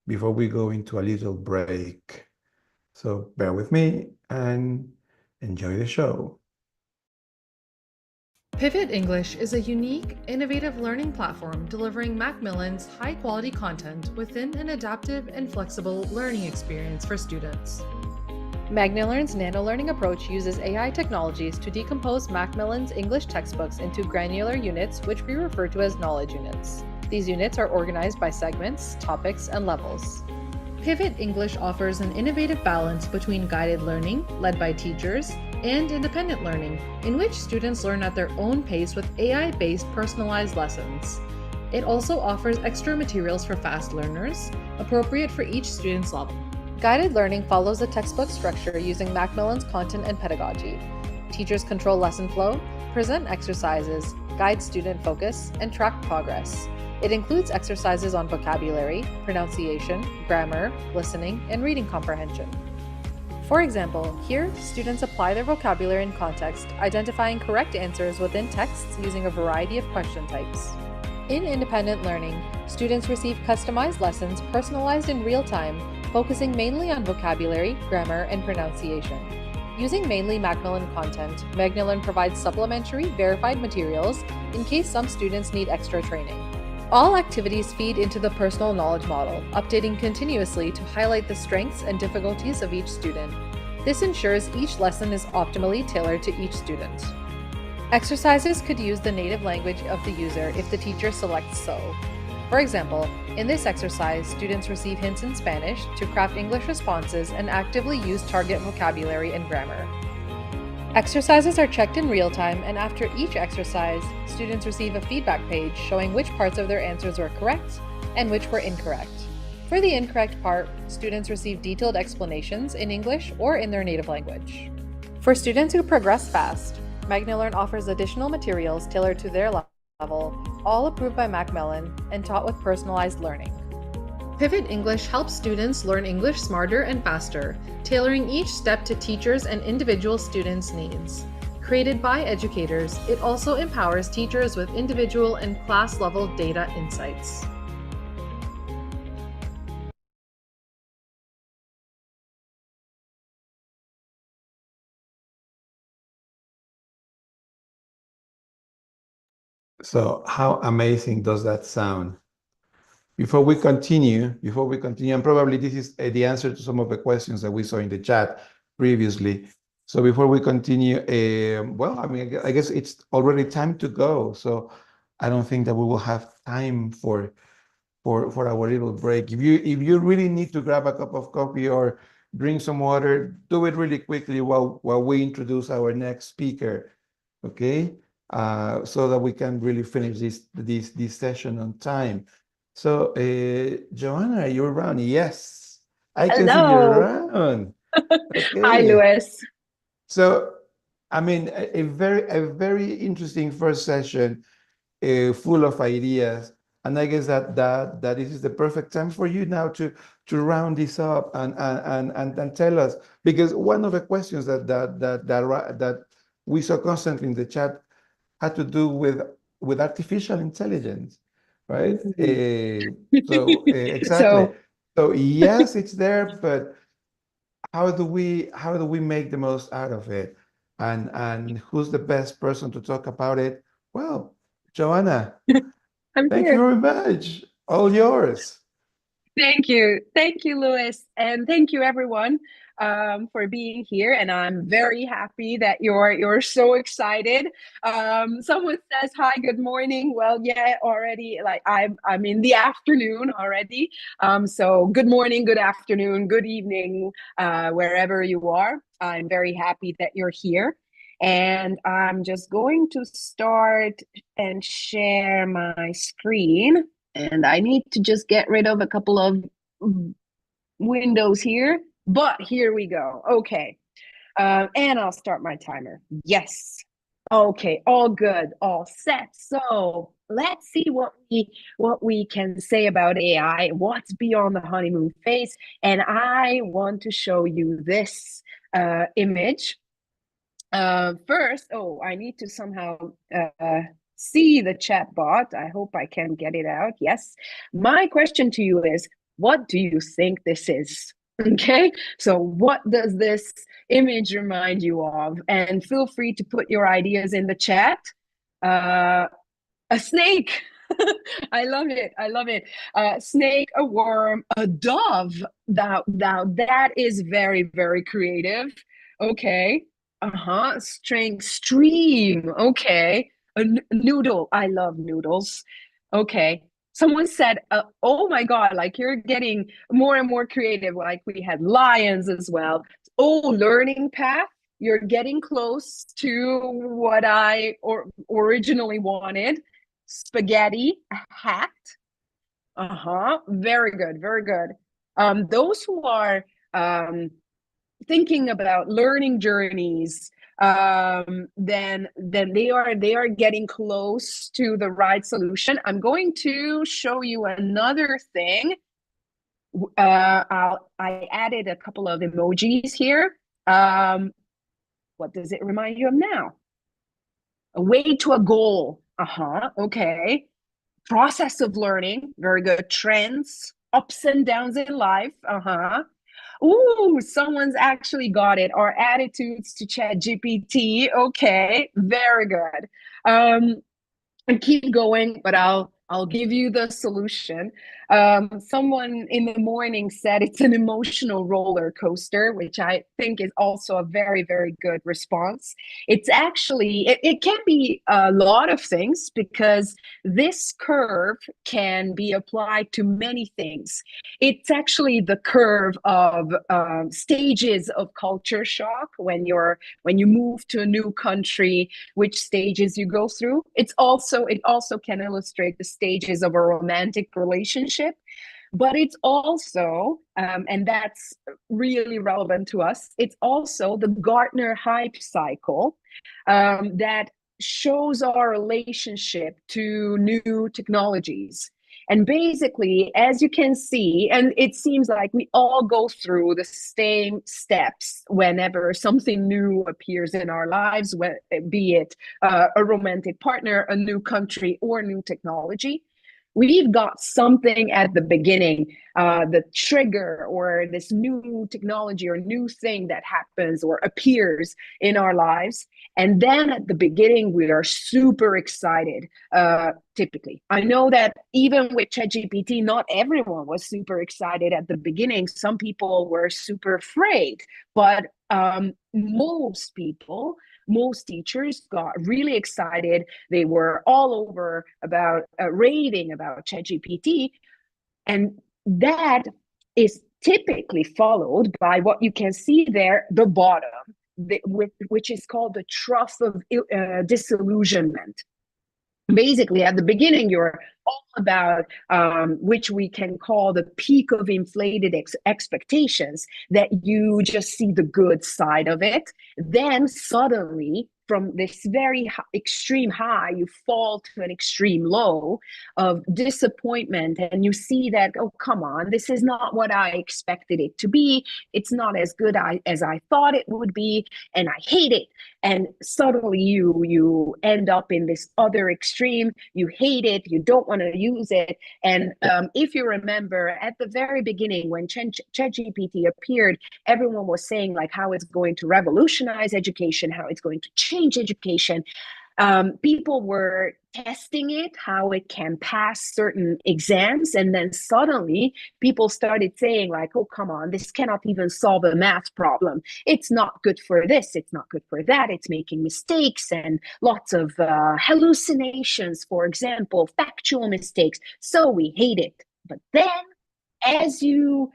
before we go into a little break. So bear with me and enjoy the show.
Pivot English is a unique, innovative learning platform delivering Macmillan's high-quality content within an adaptive and flexible learning experience for students. Magnalearn's nano-learning approach uses AI technologies to decompose Macmillan's English textbooks into granular units, which we refer to as knowledge units. These units are organized by segments, topics, and levels. Pivot English offers an innovative balance between guided learning, led by teachers, and independent learning, in which students learn at their own pace with AI-based personalized lessons. It also offers extra materials for fast learners, appropriate for each student's level. Guided learning follows a textbook structure using Macmillan's content and pedagogy. Teachers control lesson flow, present exercises, guide student focus, and track progress. It includes exercises on vocabulary, pronunciation, grammar, listening, and reading comprehension. For example, here, students apply their vocabulary in context, identifying correct answers within texts using a variety of question types. In independent learning, students receive customized lessons personalized in real time, focusing mainly on vocabulary, grammar, and pronunciation. Using mainly Macmillan content, Magnalearn provides supplementary, verified materials in case some students need extra training. All activities feed into the personal knowledge model, updating continuously to highlight the strengths and difficulties of each student. This ensures each lesson is optimally tailored to each student. Exercises could use the native language of the user if the teacher selects so. For example, in this exercise, students receive hints in Spanish to craft English responses and actively use target vocabulary and grammar. Exercises are checked in real time, and after each exercise, students receive a feedback page showing which parts of their answers were correct and which were incorrect. For the incorrect part, students receive detailed explanations in English or in their native language. For students who progress fast, Magnalearn offers additional materials tailored to their level, all approved by Macmillan and taught with personalized learning. Pivot English helps students learn English smarter and faster, tailoring each step to teachers' and individual students' needs. Created by educators, it also empowers teachers with individual and class-level data insights.
So how amazing does that sound? Before we continue, and probably this is the answer to some of the questions that we saw in the chat previously. So before we continue, well, I mean, I guess it's already time to go. So I don't think that we will have time for our little break. If you really need to grab a cup of coffee or drink some water, do it really quickly while we introduce our next speaker, okay? So that we can really finish this session on time. So, Joanna, you're around? Yes, I can see you're
Hello.
around.
Hi,
Okay.
Louis.
So, I mean, a very interesting first session, full of ideas. And I guess that this is the perfect time for you now to round this up and tell us, because one of the questions that we saw constantly in the chat had to do with artificial intelligence, right? So exactly.
So,
So yes, it's there, but how do we make the most out of it? And who's the best person to talk about it? Well, Joanna,
I'm
thank you
here.
very much. All yours.
Thank you. Thank you, Louis. And thank you, everyone, for being here. And I'm very happy that you're so excited. Someone says, hi, good morning. Well, yeah, already, like I'm in the afternoon already. So good morning, good afternoon, good evening, wherever you are. I'm very happy that you're here. And I'm just going to start and share my screen. And I need to just get rid of a couple of windows here, but here we go. Okay. And I'll start my timer. Yes. Okay, all good, all set. So let's see what we can say about AI, what's beyond the honeymoon phase. And I want to show you this image. First, I need to somehow see the chat bot. I hope I can get it out. Yes. My question to you is, what do you think this is? Okay, so what does this image remind you of? And feel free to put your ideas in the chat. A snake. I love it. I love it. Snake, a worm, a dove. That is very, very creative. Okay. String, stream. Okay. A noodle. I love noodles. Okay. Someone said, oh my God, like you're getting more and more creative. Like we had lions as well. Oh, learning path. You're getting close to what I originally wanted. Spaghetti, a hat. Very good, very good. Those who are thinking about learning journeys, then they are getting close to the right solution. I'm going to show you another thing. I added a couple of emojis here. What does it remind you of now? A way to a goal. Okay. Process of learning. Very good. Trends, ups and downs in life. Ooh, someone's actually got it. Our attitudes to ChatGPT. Okay, very good. And keep going, but I'll give you the solution. Someone in the morning said it's an emotional roller coaster, which I think is also a very, very good response. It's actually, it can be a lot of things because this curve can be applied to many things. It's actually the curve of stages of culture shock when you move to a new country, which stages you go through. It also can illustrate the stages of a romantic relationship, but it's also, and that's really relevant to us, it's also the Gartner hype cycle that shows our relationship to new technologies. And basically, as you can see, and it seems like we all go through the same steps whenever something new appears in our lives, be it a romantic partner, a new country, or new technology. We've got something at the beginning, the trigger, or this new technology or new thing that happens or appears in our lives. And then at the beginning, we are super excited, typically. I know that even with ChatGPT, not everyone was super excited at the beginning. Some people were super afraid, but most people, most teachers got really excited. They were all over about raving about ChatGPT. And that is typically followed by what you can see there, the bottom, which is called the trough of disillusionment. Basically, at the beginning, you're all about which we can call the peak of inflated expectations, that you just see the good side of it. Then suddenly, from this very extreme high, you fall to an extreme low of disappointment, and you see that, oh, come on, this is not what I expected it to be. It's not as good as I thought it would be, and I hate it. And suddenly you end up in this other extreme. You hate it, you don't want to use it. And if you remember, at the very beginning, when ChatGPT appeared, everyone was saying like how it's going to revolutionize education, how it's going to change education. People were testing it, how it can pass certain exams, and then suddenly people started saying like, oh, come on, this cannot even solve a math problem. It's not good for this, it's not good for that, it's making mistakes and lots of hallucinations, for example, factual mistakes, so we hate it. But then as you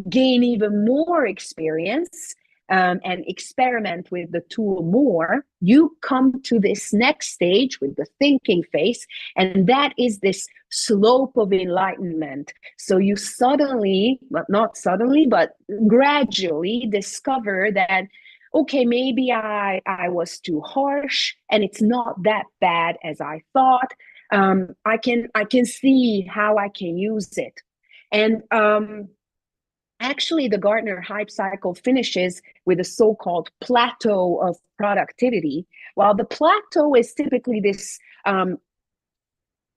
gain even more experience, and experiment with the tool more, you come to this next stage with the thinking phase, and that is this slope of enlightenment. So you suddenly, well, not suddenly, but gradually discover that, okay, maybe I was too harsh, and it's not that bad as I thought. I can see how I can use it. And actually, the Gartner hype cycle finishes with a so-called plateau of productivity. While the plateau is typically this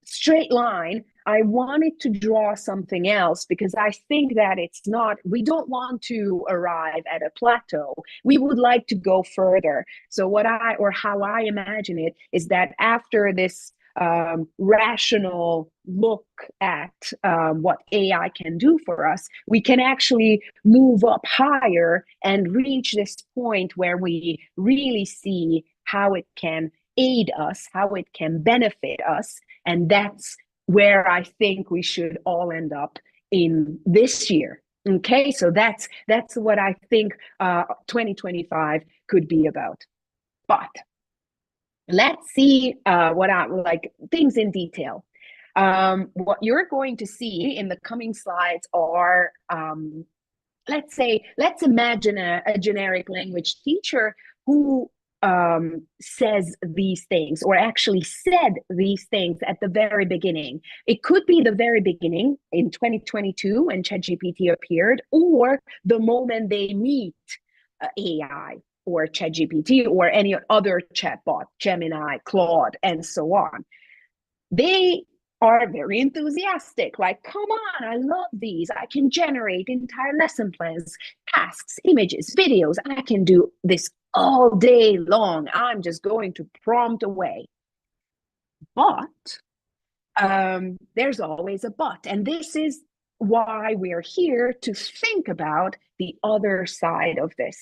straight line, I wanted to draw something else because I think that it's not, we don't want to arrive at a plateau. We would like to go further. So how I imagine it is that after this rational look at what AI can do for us, we can actually move up higher and reach this point where we really see how it can aid us, how it can benefit us. And that's where I think we should all end up in this year. Okay, so that's what I think 2025 could be about. But let's see what I like things in detail. What you're going to see in the coming slides are, let's imagine a generic language teacher who says these things, or actually said these things at the very beginning. It could be the very beginning in 2022 when ChatGPT appeared, or the moment they meet AI or ChatGPT or any other chatbot, Gemini, Claude, and so on. They are very enthusiastic, like, come on, I love these. I can generate entire lesson plans, tasks, images, videos. I can do this all day long. I'm just going to prompt away. But there's always a but. And this is why we're here, to think about the other side of this.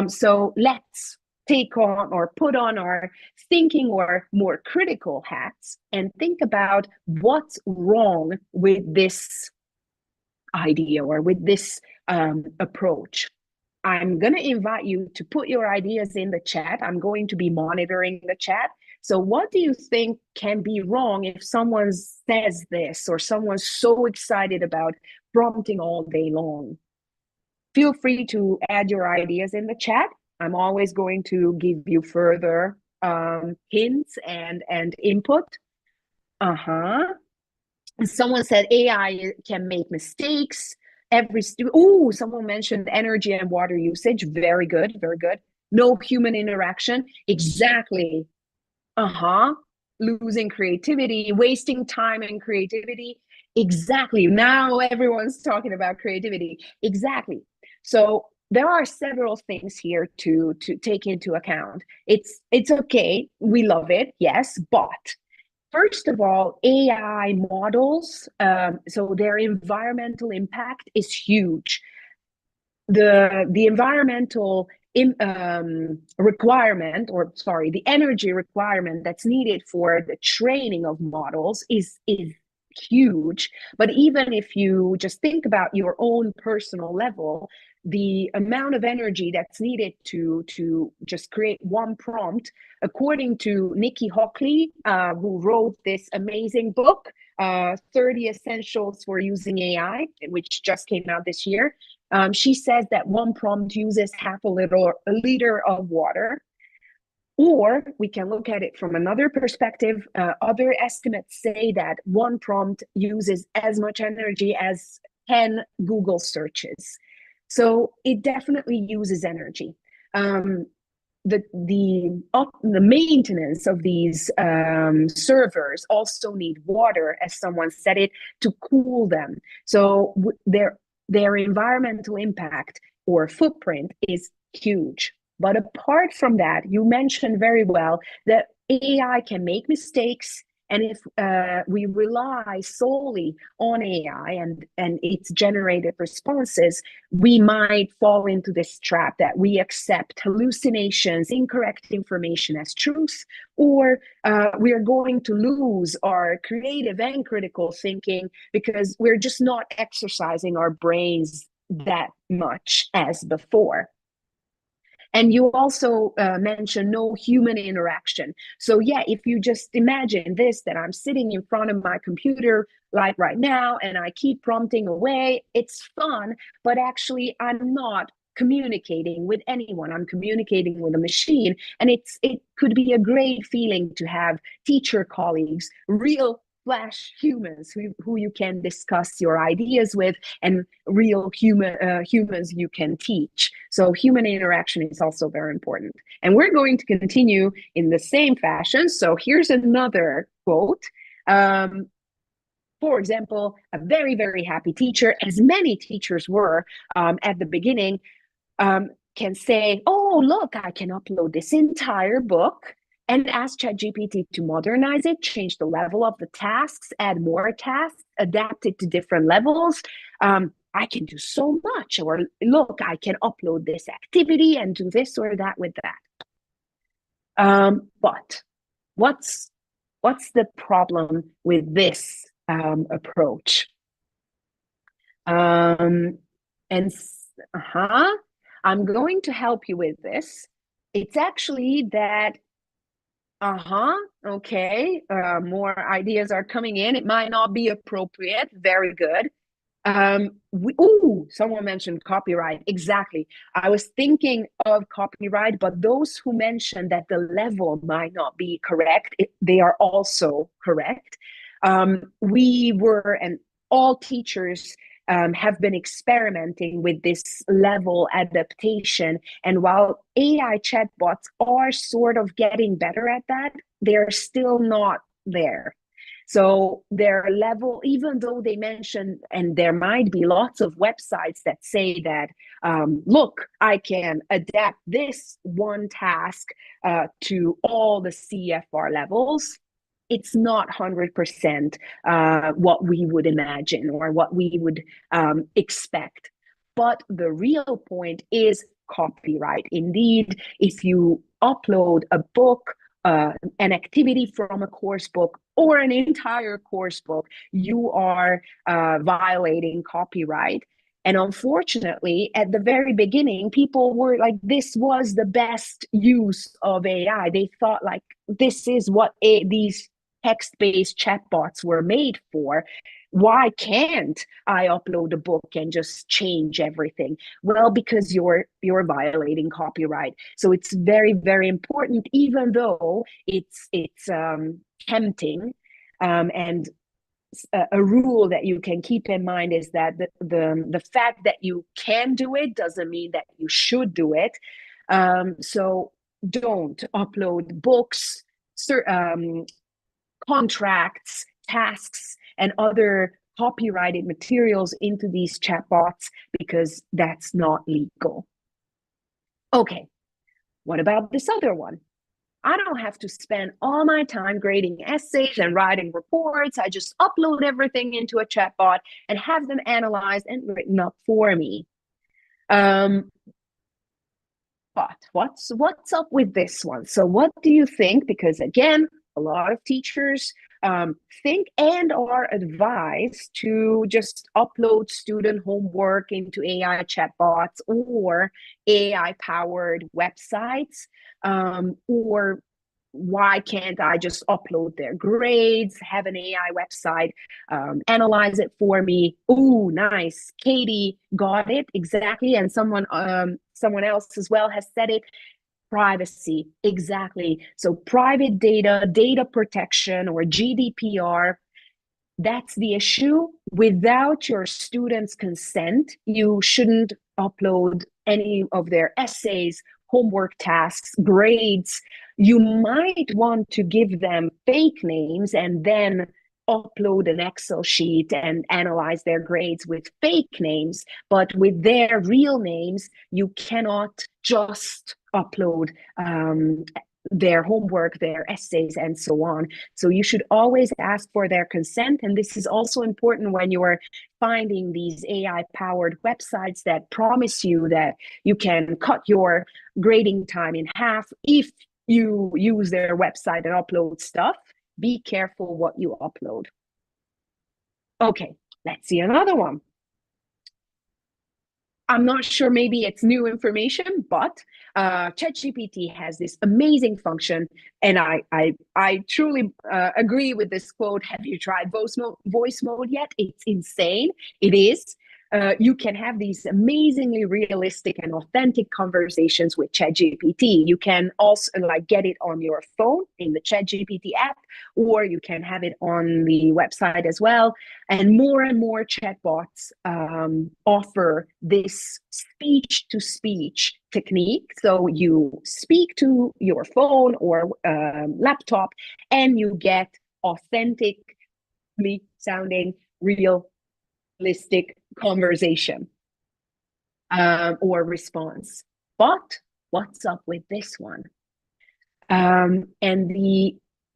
So let's take on or put on our thinking or more critical hats and think about what's wrong with this idea or with this approach. I'm going to invite you to put your ideas in the chat. I'm going to be monitoring the chat. So what do you think can be wrong if someone says this, or someone's so excited about prompting all day long? Feel free to add your ideas in the chat. I'm always going to give you further hints and input. Someone said AI can make mistakes. Someone mentioned energy and water usage. Very good, very good. No human interaction. Exactly. Losing creativity, wasting time and creativity. Exactly. Now everyone's talking about creativity. Exactly. So there are several things here to take into account. It's okay. We love it. Yes, but first of all, AI models, so their environmental impact is huge. The environmental requirement, or sorry, the energy requirement that's needed for the training of models is huge. But even if you just think about your own personal level, the amount of energy that's needed to just create one prompt, according to Nikki Hockley, who wrote this amazing book, 30 Essentials for Using AI, which just came out this year. She says that one prompt uses half a liter of water. Or we can look at it from another perspective. Other estimates say that one prompt uses as much energy as 10 Google searches. So it definitely uses energy. The maintenance of these servers also need water, as someone said it, to cool them. So their environmental impact or footprint is huge. But apart from that, you mentioned very well that AI can make mistakes. And if we rely solely on AI and its generated responses, we might fall into this trap that we accept hallucinations, incorrect information as truth, or we are going to lose our creative and critical thinking because we're just not exercising our brains that much as before. And you also mentioned no human interaction. So yeah, if you just imagine this, that I'm sitting in front of my computer like right now, and I keep prompting away, it's fun, but actually I'm not communicating with anyone. I'm communicating with a machine. And it could be a great feeling to have teacher colleagues, real flash humans who you can discuss your ideas with, and real humans you can teach. So human interaction is also very important. And we're going to continue in the same fashion. So here's another quote. For example, a very, very happy teacher, as many teachers were at the beginning, can say, oh, look, I can upload this entire book and ask ChatGPT to modernize it, change the level of the tasks, add more tasks, adapt it to different levels. I can do so much. Or look, I can upload this activity and do this or that with that. But what's the problem with this approach? I'm going to help you with this. It's actually that, okay, more ideas are coming in. It might not be appropriate. Very good. Someone mentioned copyright. Exactly. I was thinking of copyright, but those who mentioned that the level might not be correct, they are also correct. We were, and all teachers have been experimenting with this level adaptation. And while AI chatbots are sort of getting better at that, they're still not there. So their level, even though they mention, and there might be lots of websites that say that, look, I can adapt this one task to all the CFR levels, it's not 100% what we would imagine or what we would expect. But the real point is copyright. Indeed, if you upload a book, an activity from a course book, or an entire course book, you are violating copyright. And unfortunately, at the very beginning, people were like, this was the best use of AI. They thought like, this is what these text-based chatbots were made for. Why can't I upload a book and just change everything? Well, because you're violating copyright. So it's very, very important, even though it's tempting, and a rule that you can keep in mind is that the fact that you can do it doesn't mean that you should do it. So don't upload books, contracts, tasks, and other copyrighted materials into these chatbots, because that's not legal. Okay, what about this other one? I don't have to spend all my time grading essays and writing reports. I just upload everything into a chatbot and have them analyzed and written up for me. But what's up with this one? So what do you think? Because again, a lot of teachers think and are advised to just upload student homework into AI chatbots or AI-powered websites, or why can't I just upload their grades, have an AI website, analyze it for me? Ooh, nice. Katie got it exactly. And someone else as well has said it. Privacy, exactly. So private data, data protection, or GDPR, that's the issue. Without your students' consent, you shouldn't upload any of their essays, homework tasks, grades. You might want to give them fake names and then upload an Excel sheet and analyze their grades with fake names, but with their real names, you cannot just upload their homework, their essays, and so on. So you should always ask for their consent. And this is also important when you are finding these AI-powered websites that promise you that you can cut your grading time in half if you use their website and upload stuff. Be careful what you upload. Okay, let's see another one. I'm not sure, maybe it's new information, but ChatGPT has this amazing function, and I truly agree with this quote. Have you tried voice mode yet? It's insane. It is. You can have these amazingly realistic and authentic conversations with ChatGPT. You can also get it on your phone in the ChatGPT app, or you can have it on the website as well. And more chatbots offer this speech-to-speech technique. So you speak to your phone or laptop, and you get authentically sounding realistic conversation or response. But what's up with this one? And the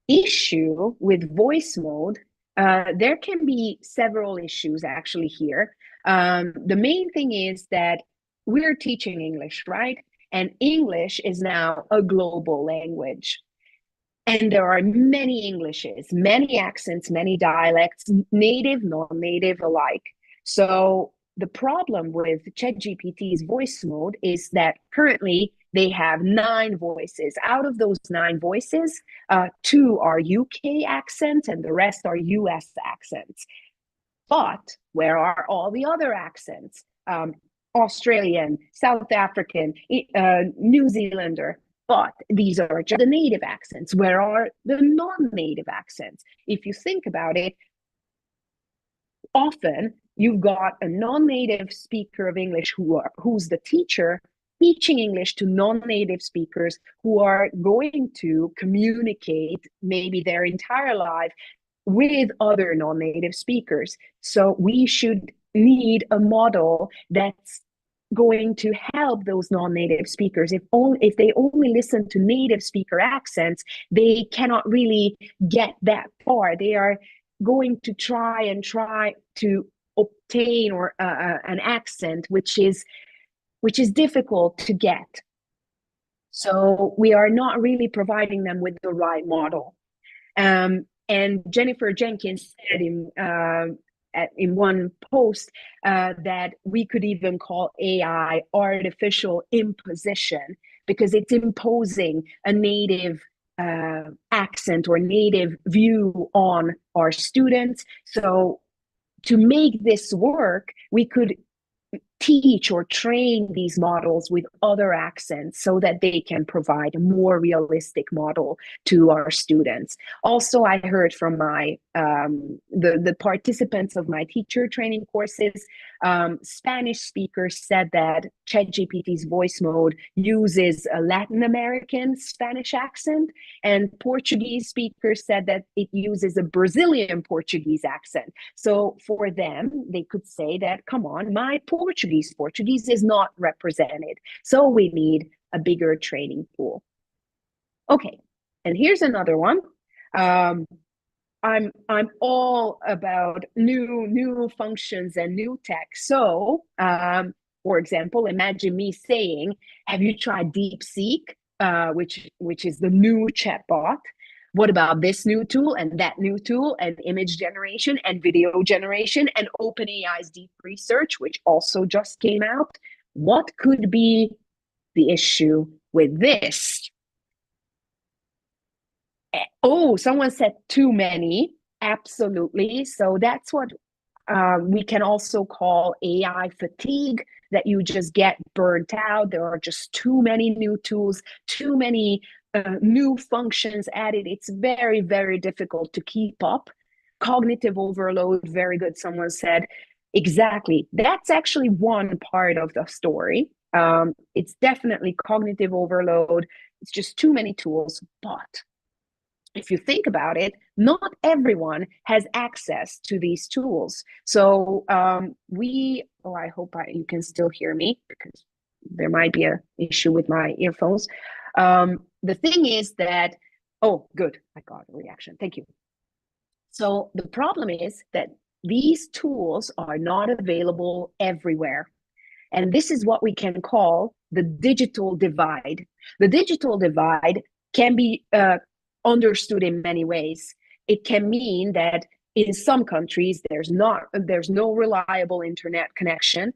issue with voice mode, there can be several issues actually here. The main thing is that we're teaching English, right? And English is now a global language. And there are many Englishes, many accents, many dialects, native, non-native alike. So the problem with ChatGPT's voice mode is that currently they have 9 voices. Out of those 9 voices, 2 are UK accents and the rest are US accents. But where are all the other accents? Australian, South African, New Zealander. But these are just the native accents. Where are the non-native accents? If you think about it, often you've got a non-native speaker of English who's the teacher teaching English to non-native speakers who are going to communicate maybe their entire life with other non-native speakers. So we should need a model that's going to help those non-native speakers. If they only listen to native speaker accents, they cannot really get that far. They are going to try to obtain an accent which is difficult to get. So we are not really providing them with the right model. And Jennifer Jenkins said in one post that we could even call AI artificial imposition, because it's imposing a native accent or native view on our students. So to make this work, we could teach or train these models with other accents so that they can provide a more realistic model to our students. Also, I heard from my the participants of my teacher training courses, Spanish speakers said that ChatGPT's voice mode uses a Latin American Spanish accent, and Portuguese speakers said that it uses a Brazilian Portuguese accent. So for them, they could say that, come on, my Portuguese is not represented. So we need a bigger training pool. Okay, and here's another one. I'm all about new functions and new tech. So, for example, imagine me saying, "Have you tried DeepSeek, which is the new chatbot? What about this new tool and that new tool and image generation and video generation and OpenAI's deep research, which also just came out? What could be the issue with this?" Oh, someone said too many. Absolutely. So that's what we can also call AI fatigue, that you just get burnt out. There are just too many new tools, too many new functions added. It's very, very difficult to keep up. Cognitive overload, very good, someone said. Exactly. That's actually one part of the story. It's definitely cognitive overload. It's just too many tools, but if you think about it, not everyone has access to these tools. So I hope you can still hear me, because there might be an issue with my earphones. The thing is that, oh, good, I got a reaction, thank you. So the problem is that these tools are not available everywhere. And this is what we can call the digital divide. The digital divide can be understood in many ways. It can mean that in some countries there's no reliable internet connection,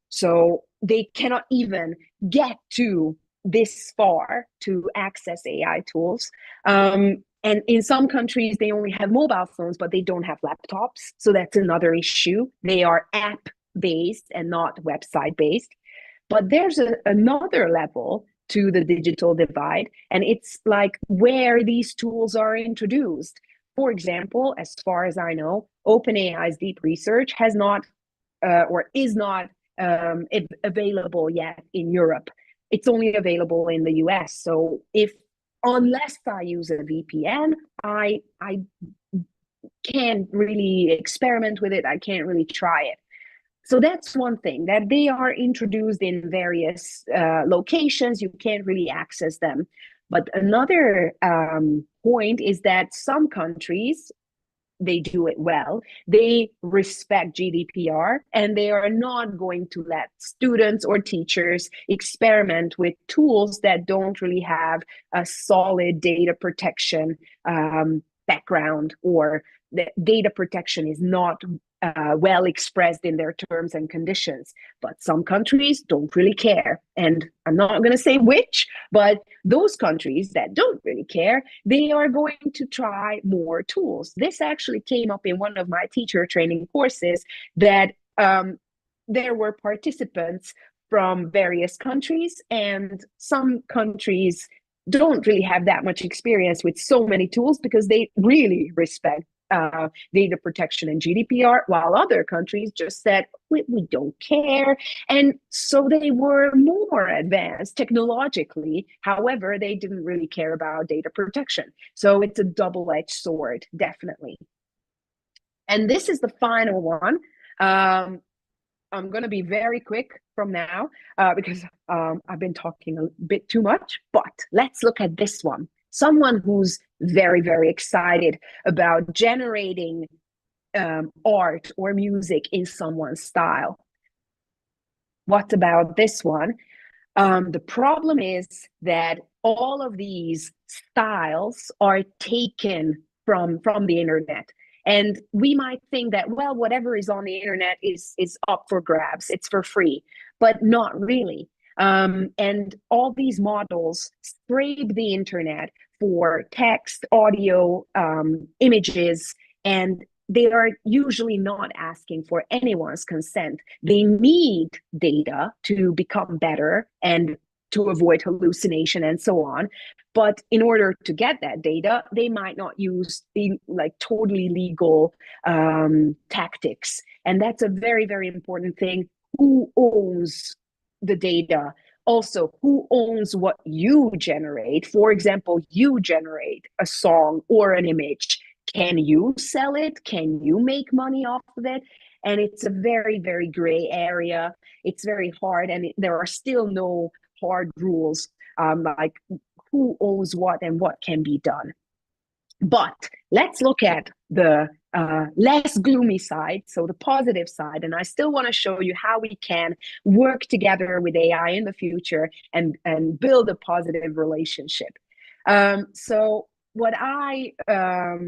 so they cannot even get to this far to access AI tools. And in some countries they only have mobile phones, but they don't have laptops. So that's another issue. They are app-based and not website-based. But there's another level to the digital divide, and it's like where these tools are introduced. For example, as far as I know, OpenAI's deep research has not or is not available yet in Europe. It's only available in the US. So unless I use a VPN, I can't really experiment with it. I can't really try it. So that's one thing, that they are introduced in various locations. You can't really access them. But another point is that some countries, they do it well. They respect GDPR, and they are not going to let students or teachers experiment with tools that don't really have a solid data protection background, or the data protection is not well expressed in their terms and conditions. But some countries don't really care. And I'm not going to say which, but those countries that don't really care, they are going to try more tools. This actually came up in one of my teacher training courses, that there were participants from various countries, and some countries don't really have that much experience with so many tools because they really respect data protection and GDPR, while other countries just said, we don't care. And so they were more advanced technologically. However, they didn't really care about data protection. So it's a double-edged sword, definitely. And this is the final one. I'm going to be very quick from now because I've been talking a bit too much, but let's look at this one. Someone who's very, very excited about generating art or music in someone's style. What about this one? The problem is that all of these styles are taken from the internet. And we might think that, well, whatever is on the internet is up for grabs, it's for free, but not really. And all these models scrape the internet for text, audio, images, and they are usually not asking for anyone's consent. They need data to become better and to avoid hallucination and so on. But in order to get that data, they might not use like totally legal tactics. And that's a very, very important thing. Who owns the data? Also, who owns what you generate? For example, you generate a song or an image. Can you sell it? Can you make money off of it? And it's a very, very gray area. It's very hard, and there are still no hard rules, like who owns what and what can be done. But let's look at the less gloomy side, so the positive side. And I still want to show you how we can work together with AI in the future and build a positive relationship. So what I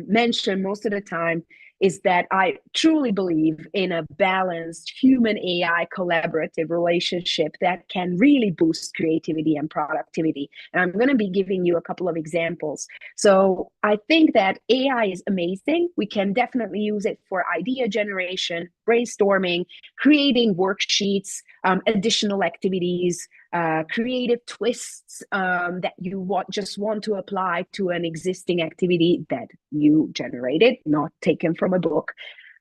mention most of the time is that I truly believe in a balanced human-AI collaborative relationship that can really boost creativity and productivity. And I'm going to be giving you a couple of examples. So I think that AI is amazing. We can definitely use it for idea generation, brainstorming, creating worksheets, additional activities, creative twists that you just want to apply to an existing activity that you generated, not taken from a book.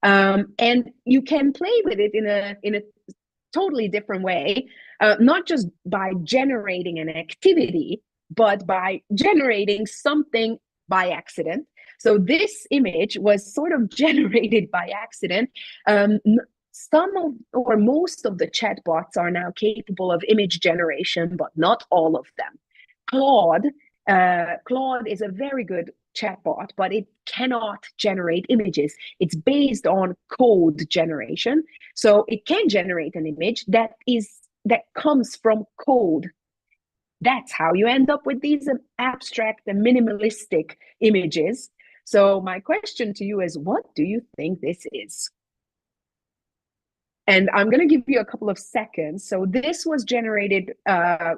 And you can play with it in a totally different way, not just by generating an activity, but by generating something by accident. So this image was sort of generated by accident. Some of or most of the chatbots are now capable of image generation, but not all of them. Claude is a very good chatbot, but it cannot generate images. It's based on code generation. So it can generate an image that comes from code. That's how you end up with these abstract and minimalistic images. So my question to you is, what do you think this is? And I'm going to give you a couple of seconds. So this was generated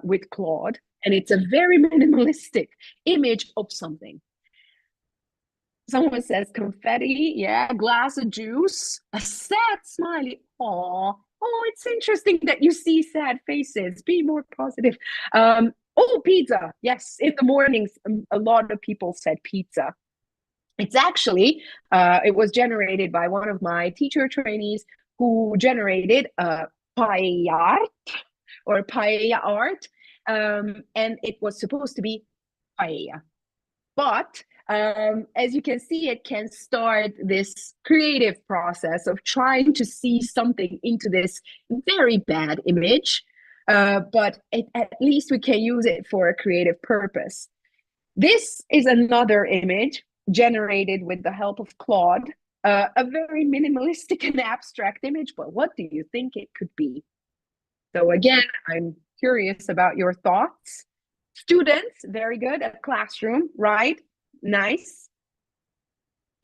with Claude, and it's a very minimalistic image of something. Someone says confetti, yeah, a glass of juice, a sad smiley. Oh, it's interesting that you see sad faces. Be more positive. Pizza. Yes, in the mornings, a lot of people said pizza. It's actually, it was generated by one of my teacher trainees who generated paella art or paella art, and it was supposed to be paella. But as you can see, it can start this creative process of trying to see something into this very bad image, but at least we can use it for a creative purpose. This is another image generated with the help of Claude, a very minimalistic and abstract image, but what do you think it could be? So again, I'm curious about your thoughts. Students, very good. A classroom, right? Nice.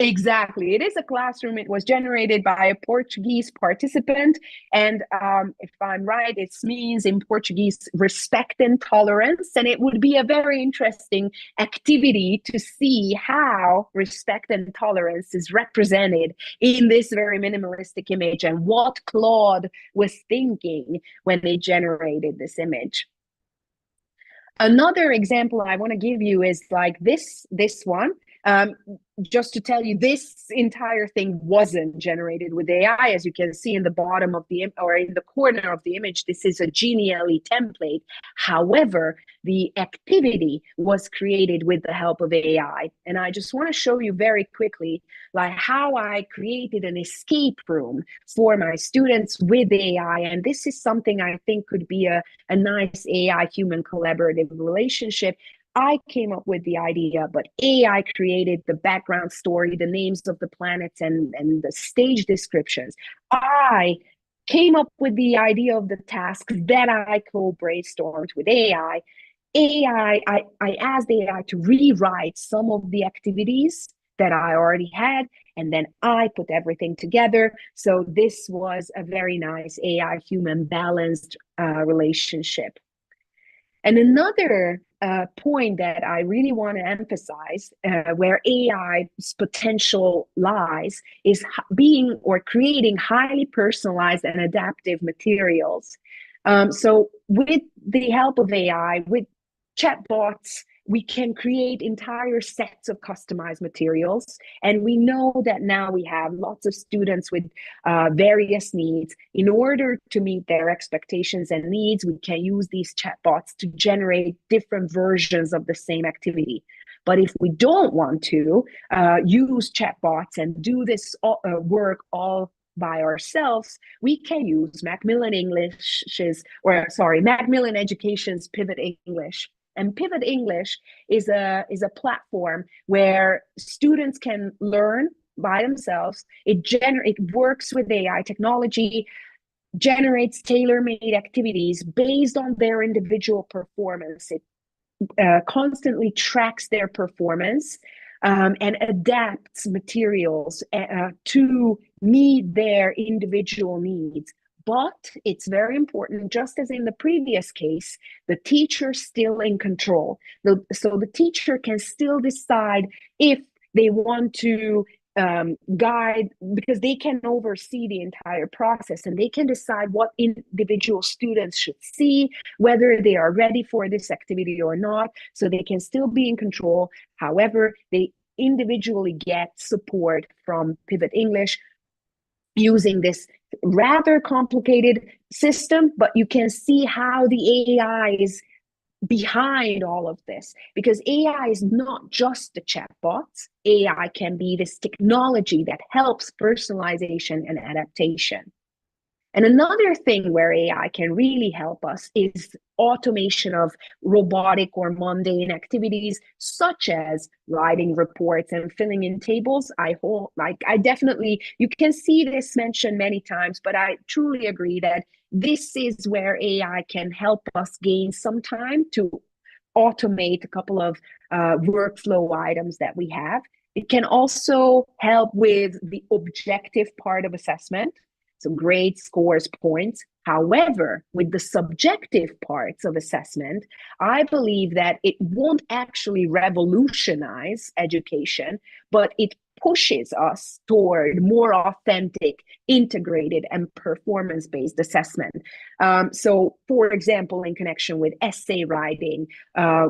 Exactly. It is a classroom. It was generated by a Portuguese participant. And if I'm right, it means in Portuguese, respect and tolerance. And it would be a very interesting activity to see how respect and tolerance is represented in this very minimalistic image and what Claude was thinking when they generated this image. Another example I want to give you is like this one. Just to tell you, this entire thing wasn't generated with AI. As you can see in the bottom of the or in the corner of the image, this is a Genially template. However, the activity was created with the help of AI. And I just want to show you very quickly like how I created an escape room for my students with AI. And this is something I think could be a nice AI-human collaborative relationship. I came up with the idea, but AI created the background story, the names of the planets, and the stage descriptions. I came up with the idea of the tasks that I co-brainstormed with AI. I asked AI to rewrite some of the activities that I already had, and then I put everything together. So this was a very nice AI-human balanced relationship. And another point that I really want to emphasize, where AI's potential lies, is being or creating highly personalized and adaptive materials. So with the help of AI, with chatbots, we can create entire sets of customized materials. And we know that now we have lots of students with various needs. In order to meet their expectations and needs, we can use these chatbots to generate different versions of the same activity. But if we don't want to use chatbots and do this work all by ourselves, we can use Macmillan Macmillan Education's Pivot English. And Pivot English is a platform where students can learn by themselves. It works with AI technology, generates tailor-made activities based on their individual performance. It constantly tracks their performance and adapts materials to meet their individual needs. But it's very important, just as in the previous case, the teacher's still in control. So the teacher can still decide if they want to guide, because they can oversee the entire process and they can decide what individual students should see, whether they are ready for this activity or not. So they can still be in control. However, they individually get support from Pivot English using this rather complicated system, but you can see how the AI is behind all of this, because AI is not just the chatbots. AI can be this technology that helps personalization and adaptation. And another thing where AI can really help us is automation of robotic or mundane activities, such as writing reports and filling in tables. You can see this mentioned many times, but I truly agree that this is where AI can help us gain some time to automate a couple of workflow items that we have. It can also help with the objective part of assessment, so grades, scores, points. However, with the subjective parts of assessment, I believe that it won't actually revolutionize education, but it pushes us toward more authentic, integrated, and performance-based assessment. So, for example, in connection with essay writing,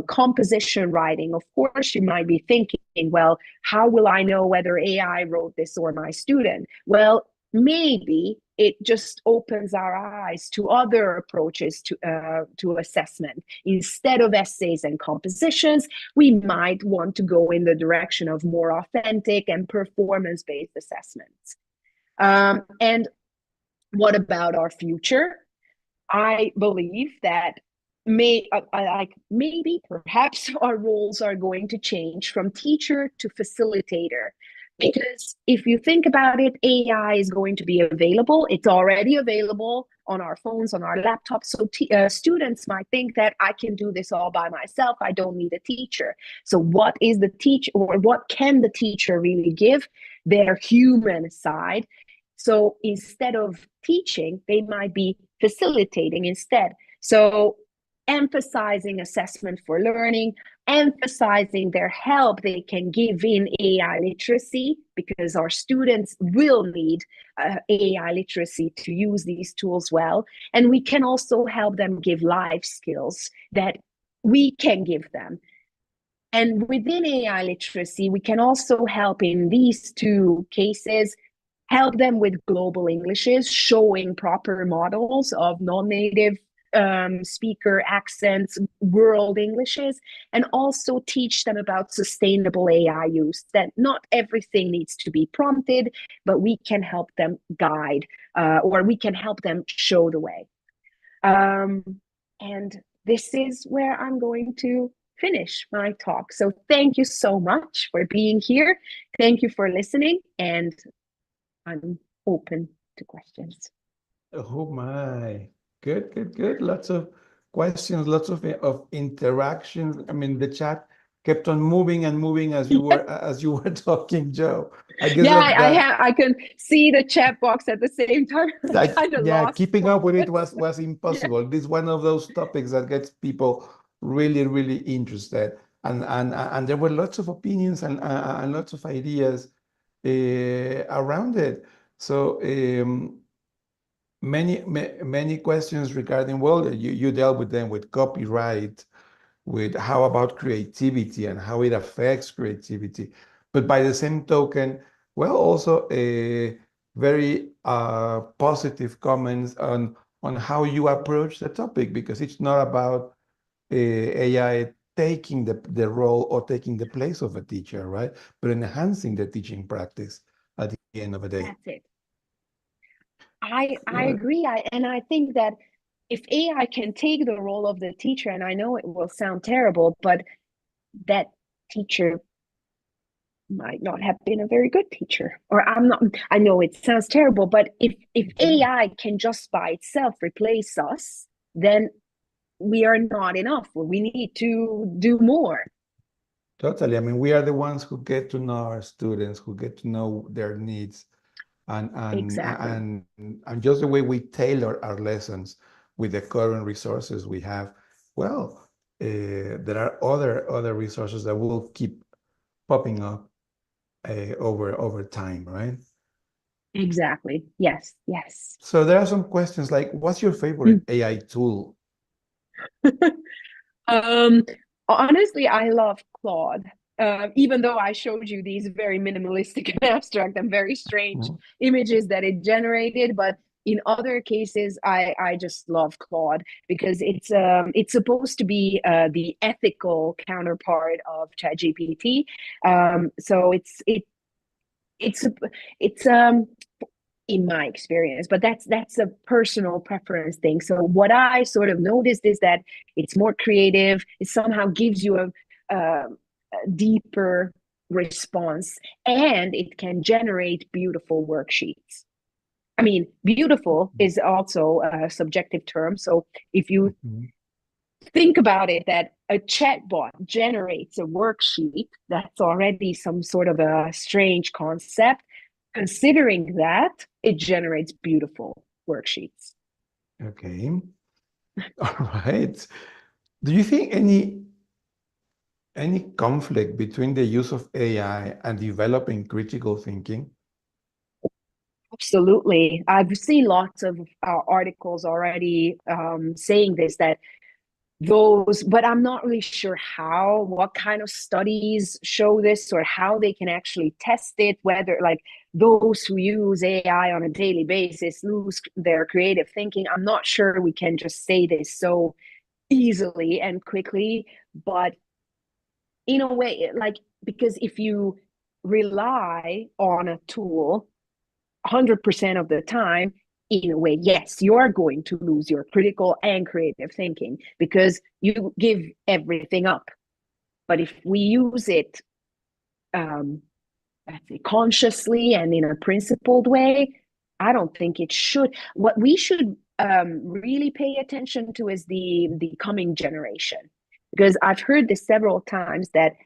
composition writing, of course, you might be thinking, well, how will I know whether AI wrote this or my student? Well, maybe it just opens our eyes to other approaches to assessment. Instead of essays and compositions, we might want to go in the direction of more authentic and performance-based assessments. And what about our future? I believe that perhaps our roles are going to change from teacher to facilitator. Because if you think about it, AI is going to be available. It's already available on our phones, on our laptops. So students might think that I can do this all by myself. I don't need a teacher. So what is the teacher, or what can the teacher really give? Their human side. So instead of teaching, they might be facilitating instead. So emphasizing assessment for learning, emphasizing their help they can give in AI literacy, because our students will need AI literacy to use these tools well. And we can also help them give life skills that we can give them. And within AI literacy, we can also help in these two cases, help them with global Englishes, showing proper models of non-native speaker accents, world Englishes, and also teach them about sustainable AI use, that not everything needs to be prompted, but we can help them guide, or we can help them show the way. And this is where I'm going to finish my talk. So thank you so much for being here. Thank you for listening, and I'm open to questions.
Oh my. Good. Lots of questions, lots of interactions. I mean, the chat kept on moving and moving as you were talking, Jo. I guess
I can see the chat box at the same time.
Keeping up with it was impossible. This is one of those topics that gets people really, really interested. And there were lots of opinions and lots of ideas around it. So many questions regarding, well, you dealt with them with copyright, with how about creativity and how it affects creativity. But by the same token, well, also a very positive comments on how you approach the topic, because it's not about AI taking the role or taking the place of a teacher, right? But enhancing the teaching practice at the end of the day.
That's it. I
Right.
agree. And I think that if AI can take the role of the teacher, and I know it will sound terrible, but that teacher might not have been a very good teacher. Or I know it sounds terrible, but if AI can just by itself replace us, then we are not enough. We need to do more.
Totally. I mean, we are the ones who get to know our students, who get to know their needs,
Exactly.
and just the way we tailor our lessons with the current resources we have. Well, there are other resources that will keep popping up over time, right?
Exactly. Yes. Yes.
So there are some questions like, what's your favorite AI tool?
Um, Honestly, I love Claude. Even though I showed you these very minimalistic and abstract and very strange images that it generated, but in other cases, I just love Claude because it's supposed to be the ethical counterpart of ChatGPT. So it's in my experience, but that's a personal preference thing. So what I sort of noticed is that it's more creative. It somehow gives you a deeper response, and it can generate beautiful worksheets. I mean, beautiful is also a subjective term. So if you think about it, that a chatbot generates a worksheet, that's already some sort of a strange concept. Considering that, it generates beautiful worksheets.
Okay. All right. Do you think any conflict between the use of AI and developing critical thinking?
Absolutely. I've seen lots of articles already saying this, that but I'm not really sure what kind of studies show this or how they can actually test it, whether like those who use AI on a daily basis lose their creative thinking. I'm not sure we can just say this so easily and quickly, but in a way, like, because if you rely on a tool 100% of the time, in a way, yes, you're going to lose your critical and creative thinking because you give everything up. But if we use it consciously and in a principled way, I don't think it should. What we should really pay attention to is the coming generation, because I've heard this several times that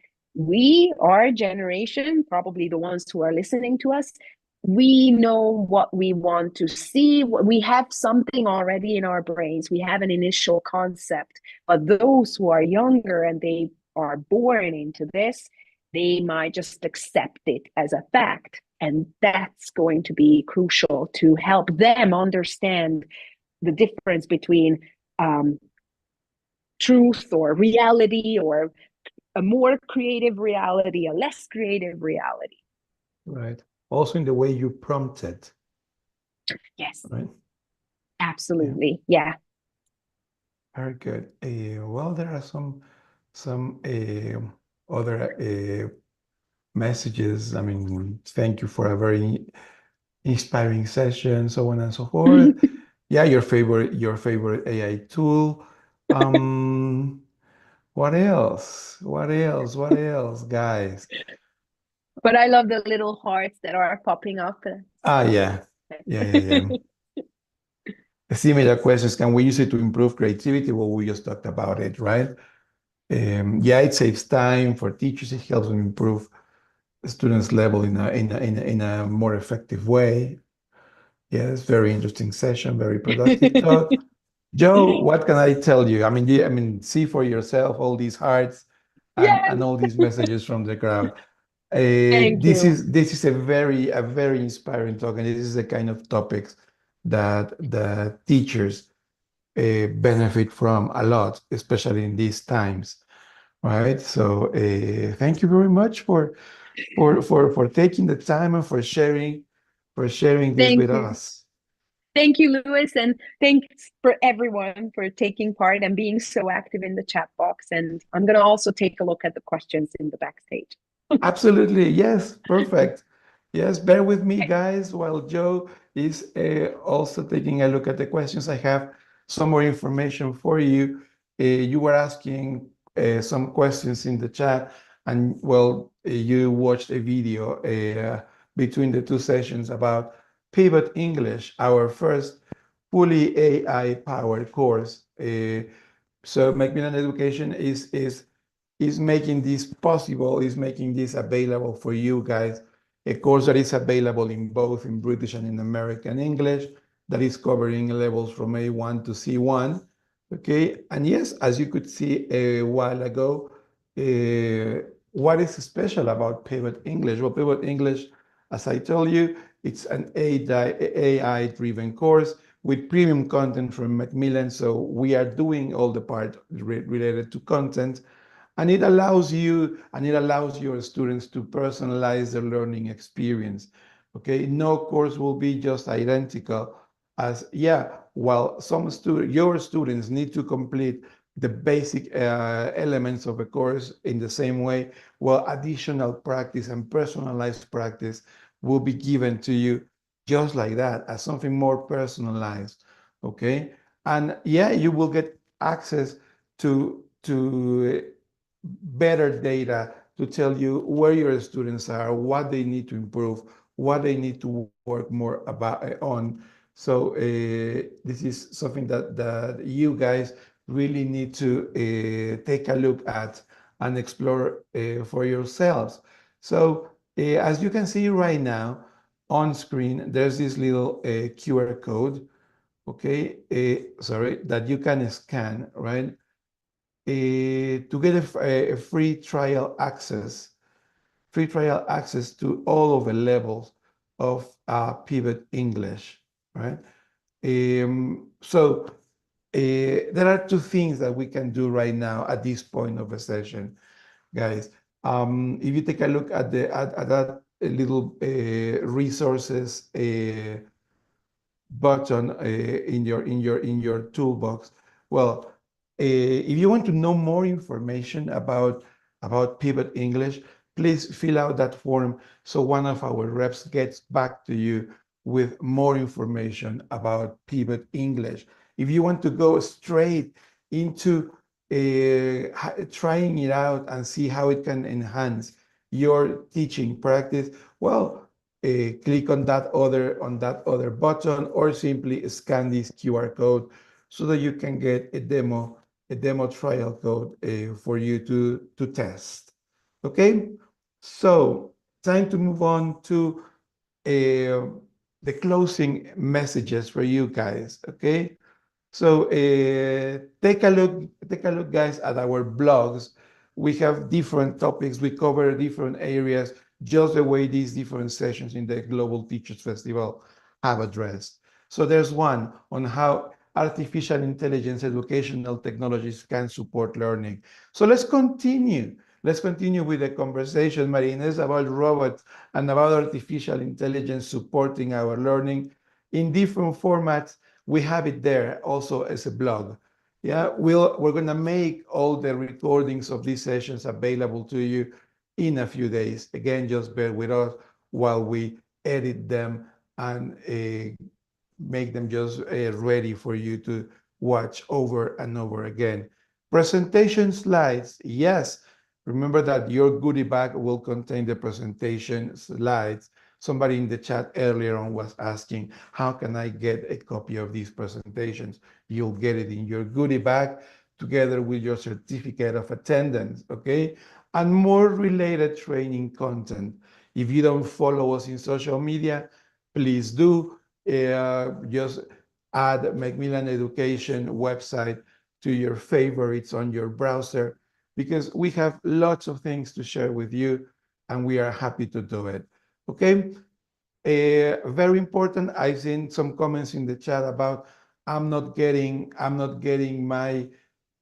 our generation, probably the ones who are listening to us, we know what we want to see. We have something already in our brains. We have an initial concept. But those who are younger and they are born into this, they might just accept it as a fact. And that's going to be crucial to help them understand the difference between truth or reality, or a more creative reality, a less creative reality.
Right. Also in the way you prompt it.
Yes.
Right.
Absolutely. Yeah.
Very good. Well, there are some other messages. I mean, thank you for a very inspiring session, so on and so forth. Yeah, your favorite AI tool. What else? What else? What else, guys?
But I love the little hearts that are popping up.
Yeah. Similar questions. Can we use it to improve creativity? Well, we just talked about it, right? Yeah, it saves time for teachers. It helps them improve students' level in a more effective way. Yes, very interesting session, very productive talk. Joe, what can I tell you? I mean, I mean, see for yourself all these hearts and
Yes.
all these messages from the crowd.
Thank
This
you.
is a very inspiring talk, and this is the kind of topics that the teachers benefit from a lot, especially in these times, right? So thank you very much for taking the time and for sharing this
Thank
with
you.
us.
Thank you, Lewis, and thanks for everyone for taking part and being so active in the chat box. And I'm going to also take a look at the questions in the backstage.
Absolutely. Yes. Perfect. Yes. Bear with me, guys, while Joe is also taking a look at the questions. I have some more information for you. You were asking some questions in the chat, and well, you watched a video between the two sessions about Pivot English, our first fully AI-powered course. So Macmillan Education is making this possible, is making this available for you guys. A course that is available in both in British and in American English, that is covering levels from A1 to C1. Okay, and yes, as you could see a while ago, what is special about Pivot English? Well, Pivot English, as I told you, it's an AI-driven course with premium content from Macmillan. So we are doing all the part related to content, and it allows your students to personalize their learning experience. Okay, no course will be just identical. As yeah, while your students need to complete the basic elements of a course in the same way, while additional practice and personalized practice will be given to you just like that, as something more personalized. Okay, and yeah, you will get access to better data to tell you where your students are, what they need to improve, what they need to work more on. So this is something that you guys really need to take a look at and explore for yourselves. So as you can see right now on screen, there's this little QR code, okay, sorry, that you can scan, right? To get a free trial access to all of the levels of Pivot English, right? So there are two things that we can do right now at this point of the session, guys. If you take a look at that little resources button in your toolbox. Well, if you want to know more information about Pivot English, please fill out that form so one of our reps gets back to you with more information about Pivot English. If you want to go straight into trying it out and see how it can enhance your teaching practice, well, click on that other button, or simply scan this QR code so that you can get a demo trial code for you to test. Okay, so time to move on to the closing messages for you guys. Okay, so take a look, guys, at our blogs. We have different topics. We cover different areas, just the way these different sessions in the Global Teachers Festival have addressed. So there's one on how artificial intelligence educational technologies can support learning. So let's continue. Let's continue with the conversation, Marines, about robots and about artificial intelligence supporting our learning in different formats. We have it there also as a blog. Yeah, we're gonna make all the recordings of these sessions available to you in a few days. Again, just bear with us while we edit them and make them just ready for you to watch over and over again. Presentation slides, yes. Remember that your goodie bag will contain the presentation slides. Somebody in the chat earlier on was asking, how can I get a copy of these presentations? You'll get it in your goodie bag together with your certificate of attendance, okay? And more related training content. If you don't follow us in social media, please do. Just add Macmillan Education website to your favorites on your browser, because we have lots of things to share with you, and we are happy to do it. Okay? Very important. I've seen some comments in the chat about I'm not getting my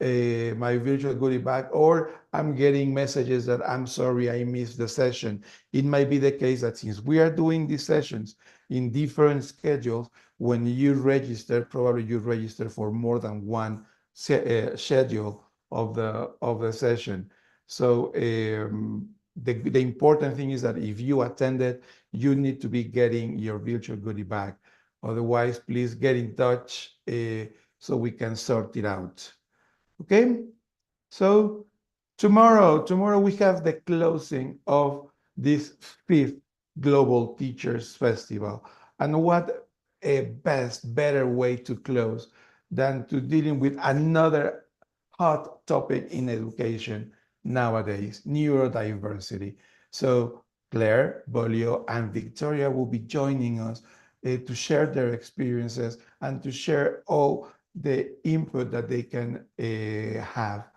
virtual goodie bag, or I'm getting messages that I'm sorry I missed the session. It might be the case that since we are doing these sessions in different schedules, when you register, probably you register for more than one schedule of the session. So the important thing is that if you attended, you need to be getting your virtual goodie bag. Otherwise, please get in touch so we can sort it out. Okay? So tomorrow we have the closing of this 5th Global Teachers Festival. And what a better way to close than to dealing with another hot topic in education nowadays, neurodiversity. So Claire, Bolio, and Victoria will be joining us to share their experiences and to share all the input that they can have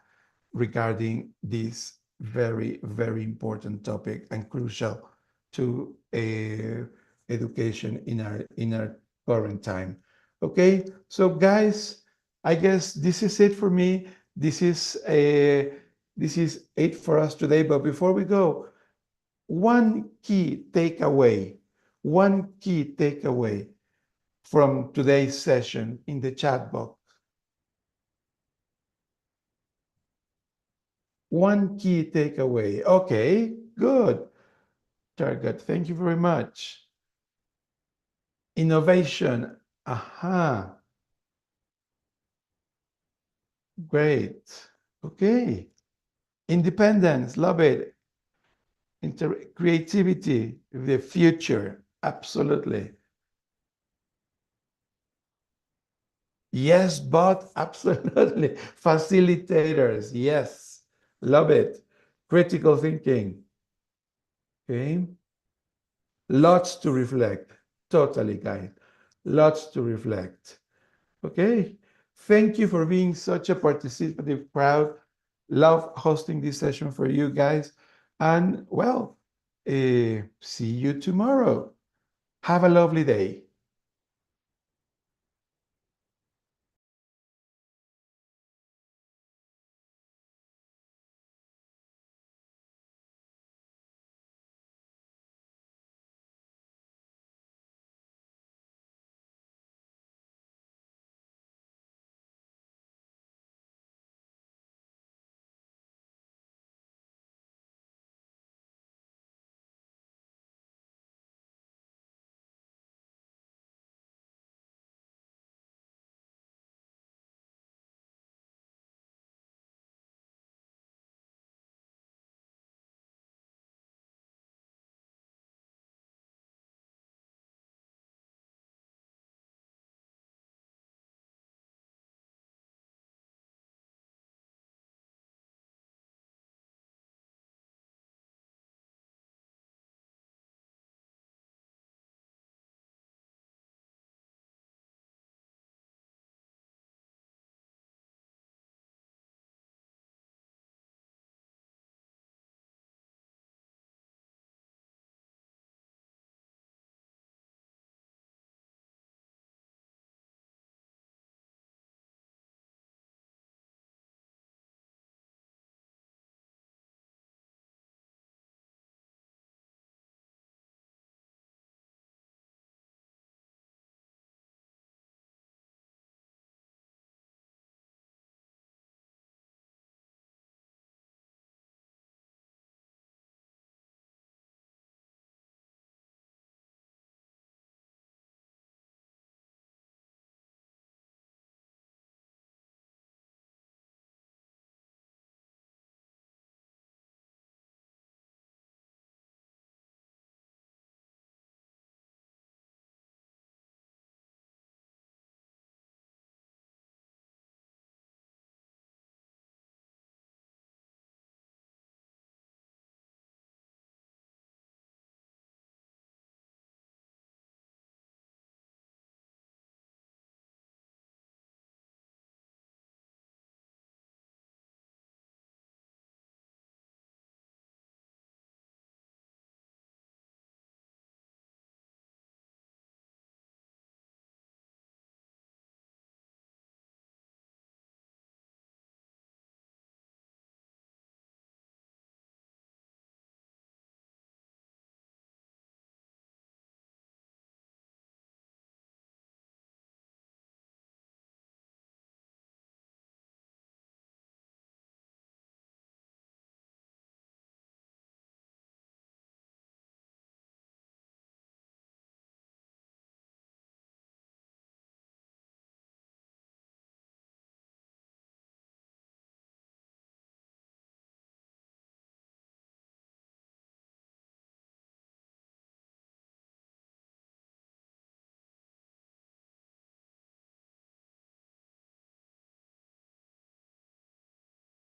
regarding this very, very important topic and crucial to education in our current time. Okay, so guys, I guess this is it for me. This is it for us today. But before we go, one key takeaway from today's session in the chat box. One key takeaway. Okay, good. Target, thank you very much. Innovation. Aha. Great. Okay. Independence. Love it. Creativity. The future. Absolutely. Yes, but absolutely. Facilitators. Yes. Love it. Critical thinking. Okay. Lots to reflect. Totally, guys. Lots to reflect. Okay. Thank you for being such a participative crowd. Love hosting this session for you guys. And well, see you tomorrow. Have a lovely day.